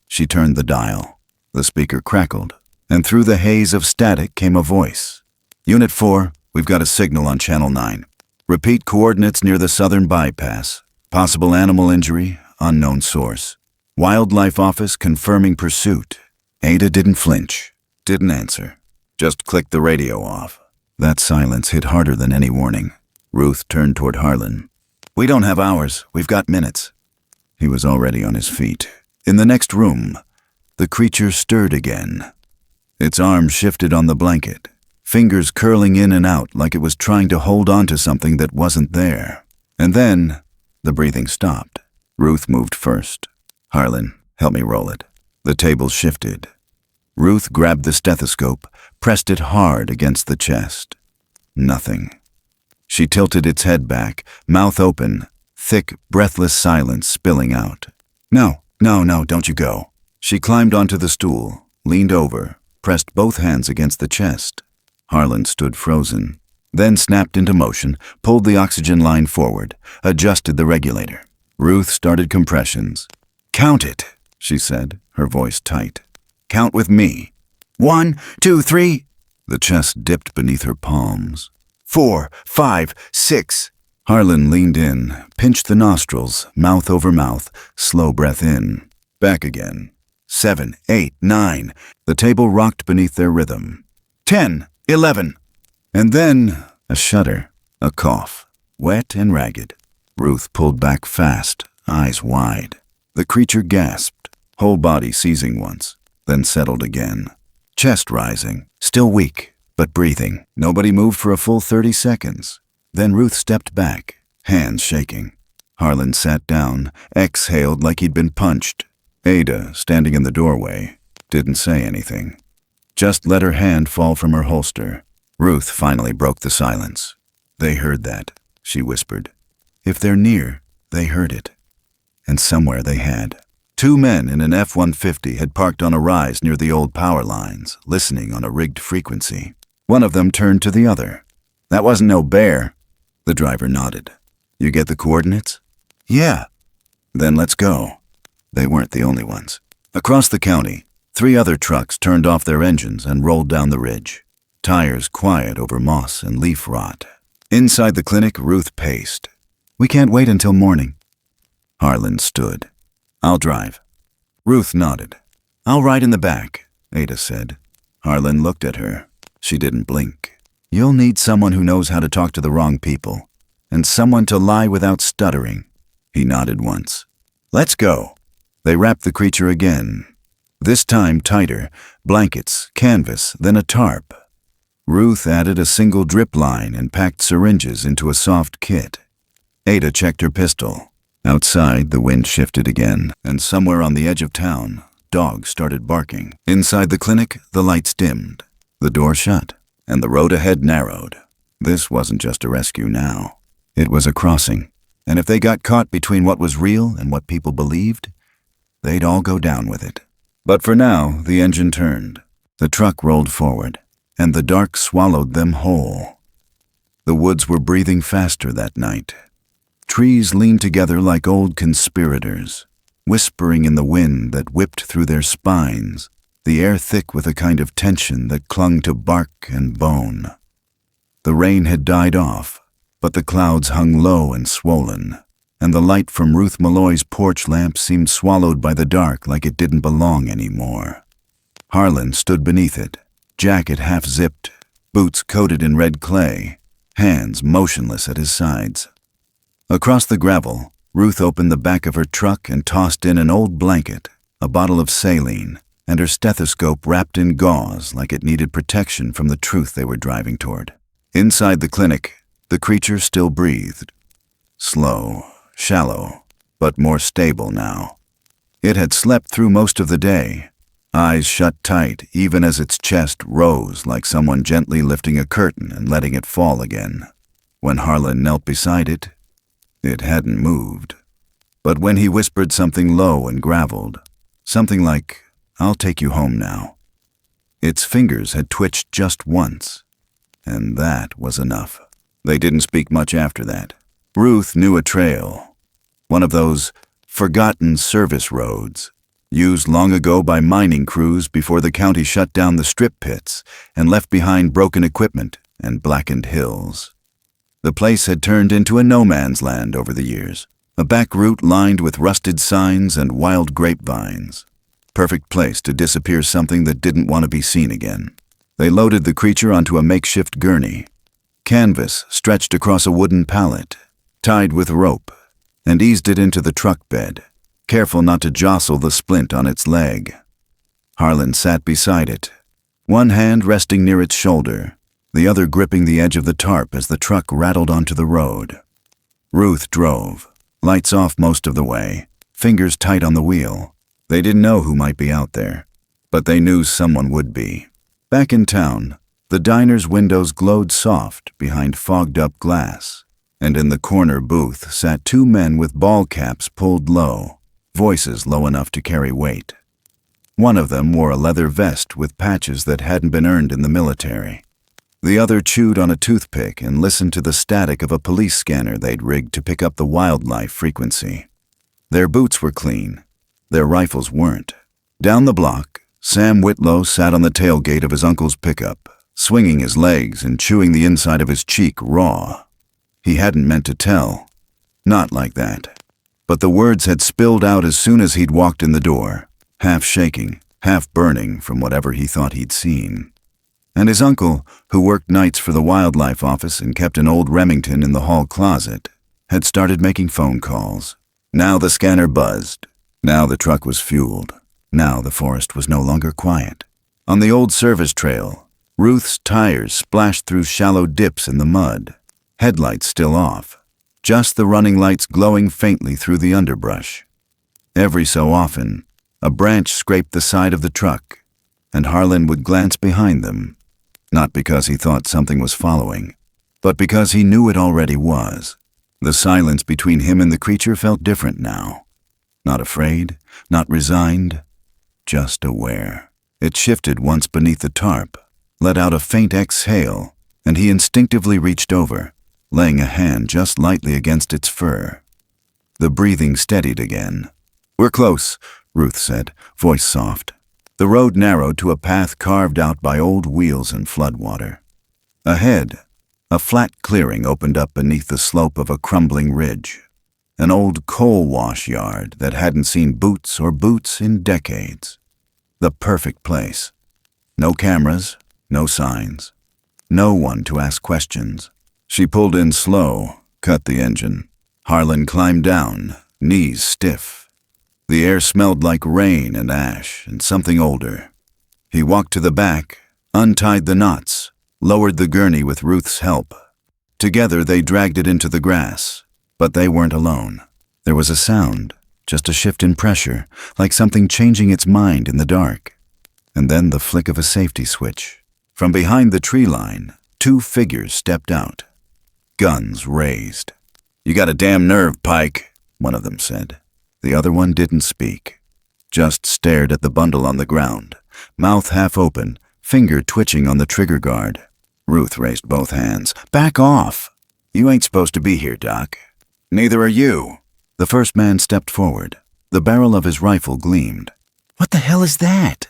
she turned the dial. The speaker crackled, and through the haze of static came a voice. "Unit 4, we've got a signal on Channel 9. Repeat coordinates near the southern bypass. Possible animal injury, unknown source. Wildlife office confirming pursuit." Ada didn't flinch, didn't answer, just clicked the radio off. That silence hit harder than any warning. Ruth turned toward Harlan. "We don't have hours, we've got minutes." He was already on his feet. In the next room, the creature stirred again. Its arms shifted on the blanket, fingers curling in and out like it was trying to hold on to something that wasn't there. And then, the breathing stopped. Ruth moved first. "Harlan, help me roll it." The table shifted. Ruth grabbed the stethoscope, pressed it hard against the chest. Nothing. She tilted its head back, mouth open, thick, breathless silence spilling out. No, don't you go." She climbed onto the stool, leaned over, pressed both hands against the chest. Harlan stood frozen, then snapped into motion, pulled the oxygen line forward, adjusted the regulator. Ruth started compressions. "Count it," she said, her voice tight. "Count with me. 1, 2, 3. The chest dipped beneath her palms. 4, 5, 6. Harlan leaned in, pinched the nostrils, mouth over mouth, slow breath in. Back again. 7, 8, 9. The table rocked beneath their rhythm. 10, 11. And then a shudder, a cough, wet and ragged. Ruth pulled back fast, eyes wide. The creature gasped, whole body seizing once, then settled again. Chest rising, still weak, but breathing. Nobody moved for a full 30 seconds. Then Ruth stepped back, hands shaking. Harlan sat down, exhaled like he'd been punched. Ada, standing in the doorway, didn't say anything. Just let her hand fall from her holster. Ruth finally broke the silence. "They heard that," she whispered. "If they're near, they heard it." And somewhere they had. 2 men in an F-150 had parked on a rise near the old power lines, listening on a rigged frequency. One of them turned to the other. "That wasn't no bear." The driver nodded. "You get the coordinates?" "Yeah." "Then let's go." They weren't the only ones. Across the county, 3 other trucks turned off their engines and rolled down the ridge, tires quiet over moss and leaf rot. Inside the clinic, Ruth paced. "We can't wait until morning." Harlan stood. "I'll drive." Ruth nodded. "I'll ride in the back," Ada said. Harlan looked at her. She didn't blink. "You'll need someone who knows how to talk to the wrong people, and someone to lie without stuttering." He nodded once. "Let's go." They wrapped the creature again. This time tighter, blankets, canvas, then a tarp. Ruth added a single drip line and packed syringes into a soft kit. Ada checked her pistol. Outside, the wind shifted again, and somewhere on the edge of town, dogs started barking. Inside the clinic, the lights dimmed. The door shut, and the road ahead narrowed. This wasn't just a rescue now. It was a crossing, and if they got caught between what was real and what people believed, they'd all go down with it. But for now, the engine turned. The truck rolled forward, and the dark swallowed them whole. The woods were breathing faster that night. Trees leaned together like old conspirators, whispering in the wind that whipped through their spines, the air thick with a kind of tension that clung to bark and bone. The rain had died off, but the clouds hung low and swollen, and the light from Ruth Malloy's porch lamp seemed swallowed by the dark like it didn't belong anymore. Harlan stood beneath it, jacket half-zipped, boots coated in red clay, hands motionless at his sides. Across the gravel, Ruth opened the back of her truck and tossed in an old blanket, a bottle of saline, and her stethoscope wrapped in gauze like it needed protection from the truth they were driving toward. Inside the clinic, the creature still breathed. Slow, shallow, but more stable now. It had slept through most of the day, eyes shut tight even as its chest rose like someone gently lifting a curtain and letting it fall again. When Harlan knelt beside it, it hadn't moved. But when he whispered something low and graveled, something like, "I'll take you home now," its fingers had twitched just once, and that was enough. They didn't speak much after that. Ruth knew a trail, one of those forgotten service roads, used long ago by mining crews before the county shut down the strip pits and left behind broken equipment and blackened hills. The place had turned into a no-man's land over the years, a back route lined with rusted signs and wild grapevines. Perfect place to disappear something that didn't want to be seen again. They loaded the creature onto a makeshift gurney. Canvas stretched across a wooden pallet, tied with rope, and eased it into the truck bed, careful not to jostle the splint on its leg. Harlan sat beside it, one hand resting near its shoulder, the other gripping the edge of the tarp as the truck rattled onto the road. Ruth drove, lights off most of the way, fingers tight on the wheel. They didn't know who might be out there, but they knew someone would be. Back in town, the diner's windows glowed soft behind fogged-up glass, and in the corner booth sat two men with ball caps pulled low, voices low enough to carry weight. One of them wore a leather vest with patches that hadn't been earned in the military. The other chewed on a toothpick and listened to the static of a police scanner they'd rigged to pick up the wildlife frequency. Their boots were clean. Their rifles weren't. Down the block, Sam Whitlow sat on the tailgate of his uncle's pickup, swinging his legs and chewing the inside of his cheek raw. He hadn't meant to tell. Not like that. But the words had spilled out as soon as he'd walked in the door, half shaking, half burning from whatever he thought he'd seen. And his uncle, who worked nights for the wildlife office and kept an old Remington in the hall closet, had started making phone calls. Now the scanner buzzed. Now the truck was fueled. Now the forest was no longer quiet. On the old service trail, Ruth's tires splashed through shallow dips in the mud, headlights still off, just the running lights glowing faintly through the underbrush. Every so often, a branch scraped the side of the truck, and Harlan would glance behind them, not because he thought something was following, but because he knew it already was. The silence between him and the creature felt different now. Not afraid, not resigned, just aware. It shifted once beneath the tarp, let out a faint exhale, and he instinctively reached over, laying a hand just lightly against its fur. The breathing steadied again. "We're close," Ruth said, voice soft. The road narrowed to a path carved out by old wheels and floodwater. Ahead, a flat clearing opened up beneath the slope of a crumbling ridge. An old coal wash yard that hadn't seen boots or boots in decades. The perfect place. No cameras, no signs. No one to ask questions. She pulled in slow, cut the engine. Harlan climbed down, knees stiff. The air smelled like rain and ash and something older. He walked to the back, untied the knots, lowered the gurney with Ruth's help. Together they dragged it into the grass, but they weren't alone. There was a sound, just a shift in pressure, like something changing its mind in the dark. And then the flick of a safety switch. From behind the tree line, two figures stepped out, guns raised. "You got a damn nerve, Pike," one of them said. The other one didn't speak, just stared at the bundle on the ground, mouth half open, finger twitching on the trigger guard. Ruth raised both hands. "Back off! You ain't supposed to be here, Doc. Neither are you." The first man stepped forward. The barrel of his rifle gleamed. "What the hell is that?"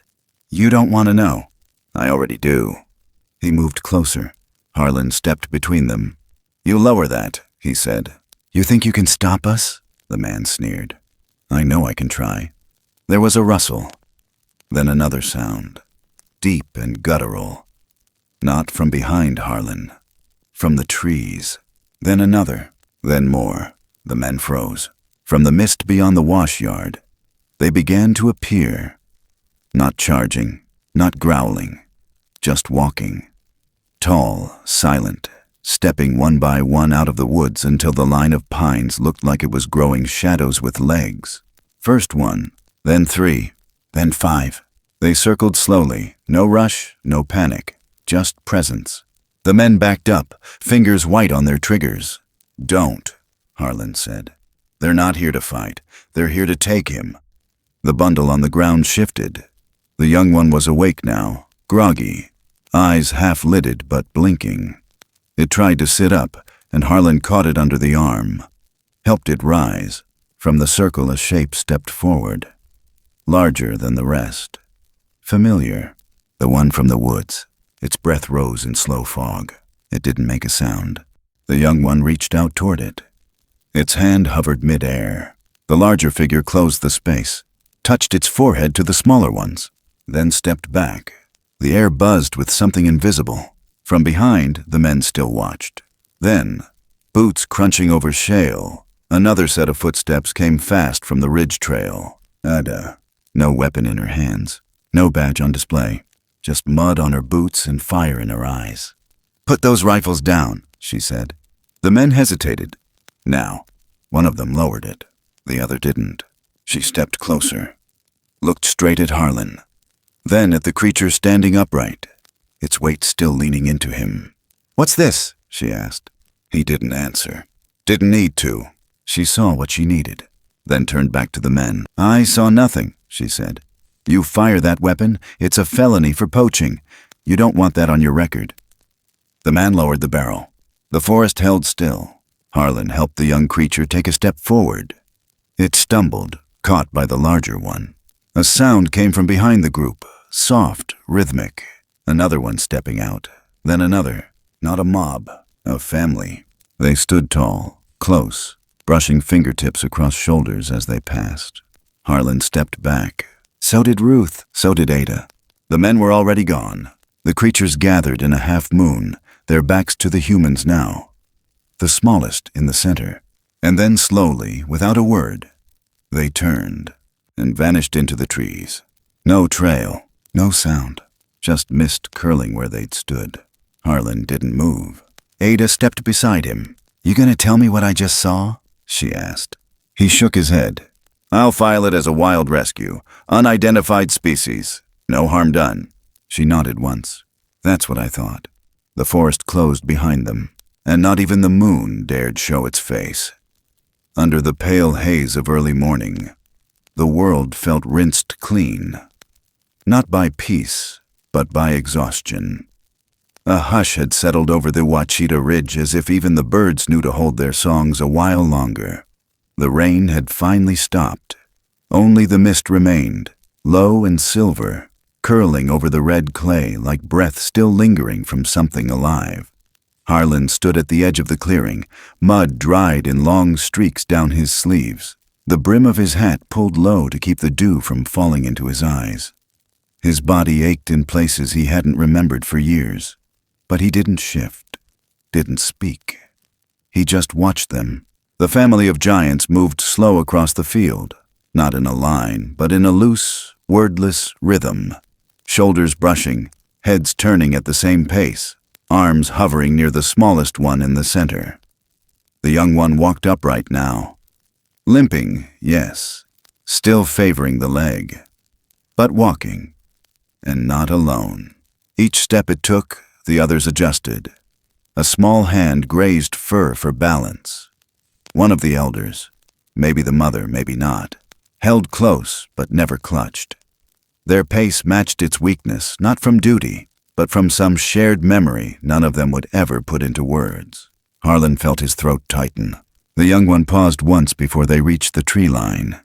"You don't want to know." "I already do." He moved closer. Harlan stepped between them. "You lower that," he said. "You think you can stop us?" The man sneered. "I know I can try." There was a rustle, then another sound, deep and guttural. Not from behind Harlan, from the trees. Then another, then more. The men froze. From the mist beyond the wash yard, they began to appear. Not charging, not growling, just walking. Tall, silent, stepping one by one out of the woods until the line of pines looked like it was growing shadows with legs. First one, then 3, then 5. They circled slowly, no rush, no panic, just presence. The men backed up, fingers white on their triggers. "Don't," Harlan said. "They're not here to fight. They're here to take him." The bundle on the ground shifted. The young one was awake now, groggy, eyes half-lidded but blinking. It tried to sit up, and Harlan caught it under the arm, helped it rise. From the circle a shape stepped forward, larger than the rest. Familiar, the one from the woods. Its breath rose in slow fog. It didn't make a sound. The young one reached out toward it. Its hand hovered mid-air. The larger figure closed the space, touched its forehead to the smaller one's, then stepped back. The air buzzed with something invisible. From behind, the men still watched. Then, boots crunching over shale, another set of footsteps came fast from the ridge trail. Ada, no weapon in her hands, no badge on display, just mud on her boots and fire in her eyes. "Put those rifles down," she said. The men hesitated. Now, one of them lowered it. The other didn't. She stepped closer, looked straight at Harlan, then at the creature standing upright, its weight still leaning into him. "What's this?" she asked. He didn't answer. Didn't need to. She saw what she needed, then turned back to the men. "I saw nothing," she said. "You fire that weapon, it's a felony for poaching. You don't want that on your record." The man lowered the barrel. The forest held still. Harlan helped the young creature take a step forward. It stumbled, caught by the larger one. A sound came from behind the group, soft, rhythmic. Another one stepping out, then another. Not a mob, a family. They stood tall, close, brushing fingertips across shoulders as they passed. Harlan stepped back. So did Ruth, so did Ada. The men were already gone. The creatures gathered in a half-moon, their backs to the humans now. The smallest in the center. And then slowly, without a word, they turned and vanished into the trees. No trail, no sound, just mist curling where they'd stood. Harlan didn't move. Ada stepped beside him. "You gonna tell me what I just saw?" she asked. He shook his head. "I'll file it as a wild rescue, unidentified species. No harm done." She nodded once. "That's what I thought." The forest closed behind them, and not even the moon dared show its face. Under the pale haze of early morning, the world felt rinsed clean. Not by peace, but by exhaustion. A hush had settled over the Ouachita ridge as if even the birds knew to hold their songs a while longer. The rain had finally stopped. Only the mist remained, low and silver, curling over the red clay like breath still lingering from something alive. Harlan stood at the edge of the clearing, mud dried in long streaks down his sleeves. The brim of his hat pulled low to keep the dew from falling into his eyes. His body ached in places he hadn't remembered for years, but he didn't shift, didn't speak. He just watched them. The family of giants moved slow across the field, not in a line, but in a loose, wordless rhythm. Shoulders brushing, heads turning at the same pace, arms hovering near the smallest one in the center. The young one walked upright now. Limping, yes, still favoring the leg, but walking, and not alone. Each step it took, the others adjusted. A small hand grazed fur for balance. One of the elders, maybe the mother, maybe not, held close but never clutched. Their pace matched its weakness, not from duty, but from some shared memory none of them would ever put into words. Harlan felt his throat tighten. The young one paused once before they reached the tree line.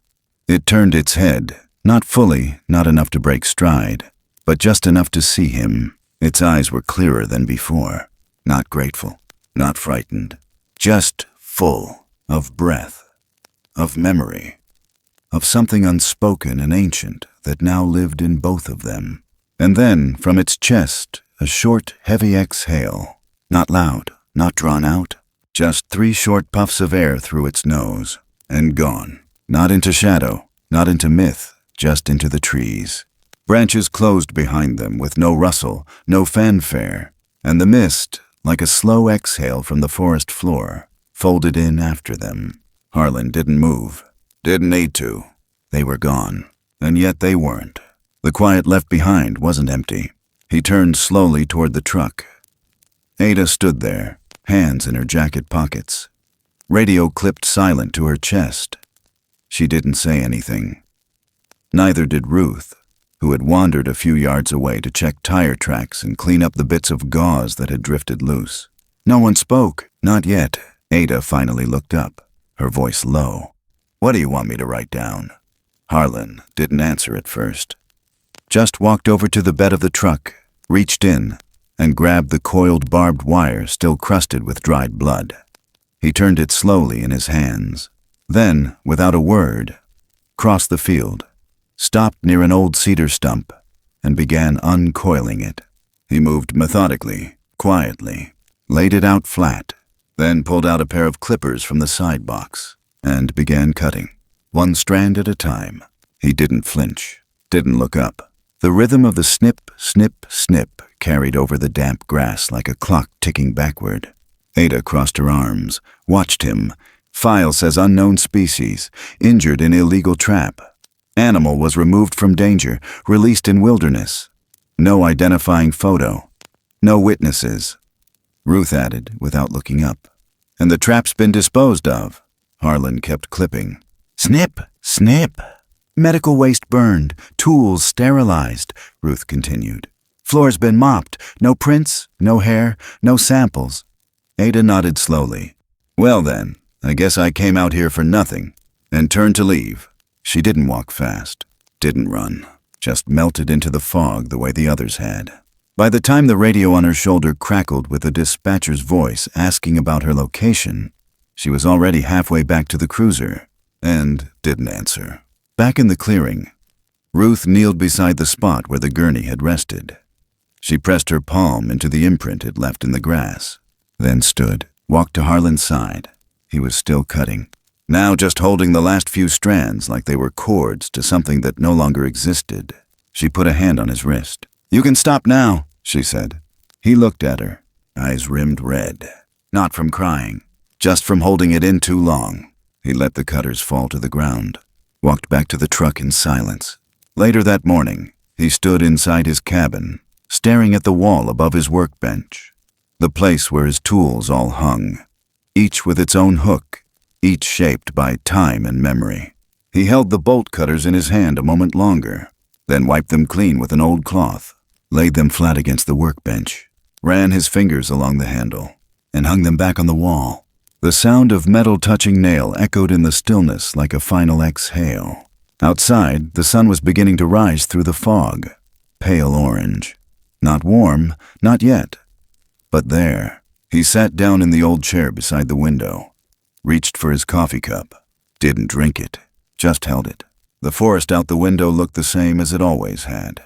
It turned its head, not fully, not enough to break stride, but just enough to see him. Its eyes were clearer than before, not grateful, not frightened, just full of breath, of memory, of something unspoken and ancient that now lived in both of them. And then, from its chest, a short, heavy exhale, not loud, not drawn out, Just 3 short puffs of air through its nose, and gone. Not into shadow, not into myth, just into the trees. Branches closed behind them with no rustle, no fanfare, and the mist, like a slow exhale from the forest floor, folded in after them. Harlan didn't move. Didn't need to. They were gone, and yet they weren't. The quiet left behind wasn't empty. He turned slowly toward the truck. Ada stood there, hands in her jacket pockets. Radio clipped silent to her chest. She didn't say anything. Neither did Ruth, who had wandered a few yards away to check tire tracks and clean up the bits of gauze that had drifted loose. No one spoke, not yet. Ada finally looked up, her voice low. "What do you want me to write down?" Harlan didn't answer at first. Just walked over to the bed of the truck, reached in, and grabbed the coiled barbed wire still crusted with dried blood. He turned it slowly in his hands. Then, without a word, crossed the field, stopped near an old cedar stump, and began uncoiling it. He moved methodically, quietly, laid it out flat, then pulled out a pair of clippers from the side box, and began cutting, one strand at a time. He didn't flinch, didn't look up. The rhythm of the snip, snip, snip carried over the damp grass like a clock ticking backward. Ada crossed her arms, watched him. File says unknown species, injured in illegal trap. Animal was removed from danger, released in wilderness. No identifying photo. No witnesses. Ruth added, without looking up. And the trap's been disposed of. Harlan kept clipping. Snip, snip. Medical waste burned, tools sterilized, Ruth continued. Floor's been mopped, no prints, no hair, no samples. Ada nodded slowly. Well then, I guess I came out here for nothing, and turned to leave. She didn't walk fast, didn't run, just melted into the fog the way the others had. By the time the radio on her shoulder crackled with the dispatcher's voice asking about her location, she was already halfway back to the cruiser, and didn't answer. Back in the clearing, Ruth kneeled beside the spot where the gurney had rested. She pressed her palm into the imprint it left in the grass, then stood, walked to Harlan's side. He was still cutting, now just holding the last few strands like they were cords to something that no longer existed. She put a hand on his wrist. "You can stop now," she said. He looked at her, eyes rimmed red. Not from crying, just from holding it in too long. He let the cutters fall to the ground, walked back to the truck in silence. Later that morning, he stood inside his cabin, staring at the wall above his workbench, the place where his tools all hung, each with its own hook, each shaped by time and memory. He held the bolt cutters in his hand a moment longer, then wiped them clean with an old cloth, laid them flat against the workbench, ran his fingers along the handle, and hung them back on the wall. The sound of metal touching nail echoed in the stillness like a final exhale. Outside, the sun was beginning to rise through the fog, pale orange. Not warm, not yet. But there, he sat down in the old chair beside the window, reached for his coffee cup, didn't drink it, just held it. The forest out the window looked the same as it always had.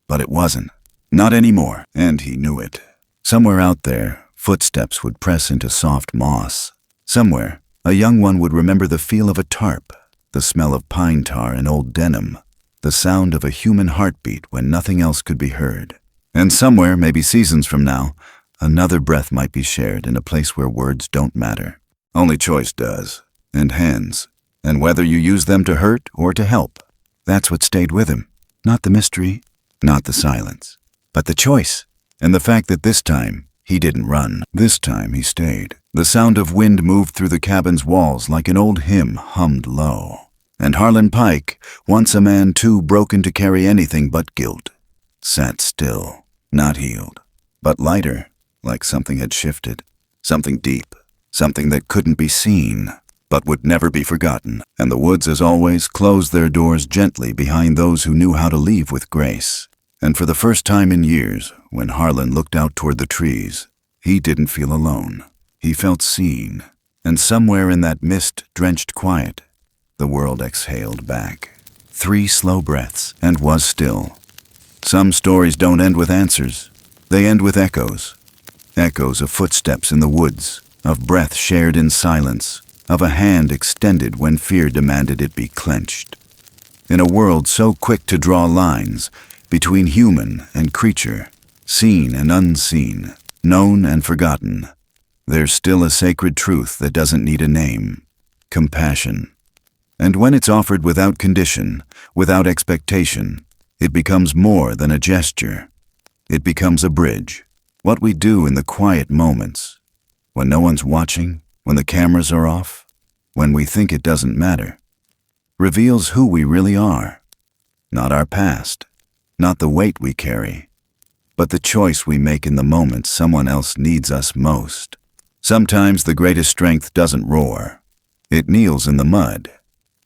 But it wasn't. Not anymore, and he knew it. Somewhere out there, footsteps would press into soft moss. Somewhere, a young one would remember the feel of a tarp, the smell of pine tar and old denim, the sound of a human heartbeat when nothing else could be heard. And somewhere, maybe seasons from now, another breath might be shared in a place where words don't matter. Only choice does, and hands, and whether you use them to hurt or to help. That's what stayed with him. Not the mystery, not the silence, but the choice, and the fact that this time, he didn't run. This time he stayed. The sound of wind moved through the cabin's walls like an old hymn hummed low. And Harlan Pike, once a man too broken to carry anything but guilt, sat still, not healed, but lighter, like something had shifted. Something deep, something that couldn't be seen, but would never be forgotten. And the woods, as always, closed their doors gently behind those who knew how to leave with grace. And for the first time in years, when Harlan looked out toward the trees, he didn't feel alone. He felt seen, and somewhere in that mist-drenched quiet, the world exhaled back. 3 slow breaths, and was still. Some stories don't end with answers. They end with echoes. Echoes of footsteps in the woods, of breath shared in silence, of a hand extended when fear demanded it be clenched. In a world so quick to draw lines between human and creature, seen and unseen, known and forgotten, there's still a sacred truth that doesn't need a name: compassion. And when it's offered without condition, without expectation, it becomes more than a gesture. It becomes a bridge. What we do in the quiet moments, when no one's watching, when the cameras are off, when we think it doesn't matter, reveals who we really are. Not our past, not the weight we carry, but the choice we make in the moments someone else needs us most. Sometimes the greatest strength doesn't roar. It kneels in the mud.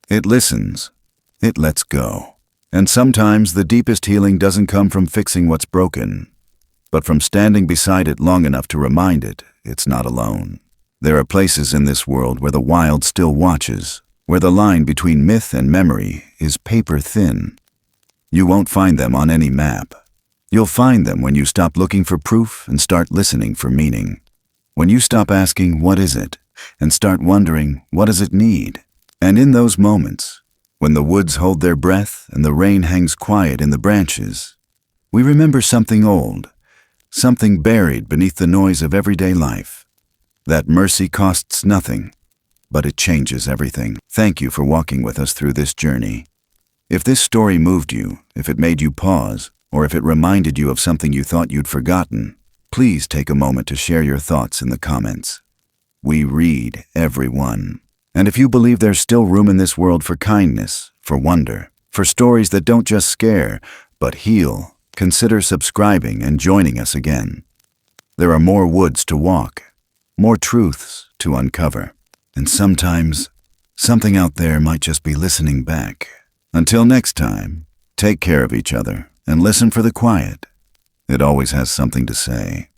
It listens. It lets go. And sometimes the deepest healing doesn't come from fixing what's broken, but from standing beside it long enough to remind it it's not alone. There are places in this world where the wild still watches, where the line between myth and memory is paper thin. You won't find them on any map. You'll find them when you stop looking for proof and start listening for meaning. When you stop asking, "What is it?" and start wondering, "What does it need?" And in those moments, when the woods hold their breath and the rain hangs quiet in the branches, we remember something old, something buried beneath the noise of everyday life. That mercy costs nothing, but it changes everything. Thank you for walking with us through this journey. If this story moved you, if it made you pause, or if it reminded you of something you thought you'd forgotten, please take a moment to share your thoughts in the comments. We read every one. And if you believe there's still room in this world for kindness, for wonder, for stories that don't just scare, but heal, consider subscribing and joining us again. There are more woods to walk, more truths to uncover, and sometimes something out there might just be listening back. Until next time, take care of each other and listen for the quiet. It always has something to say.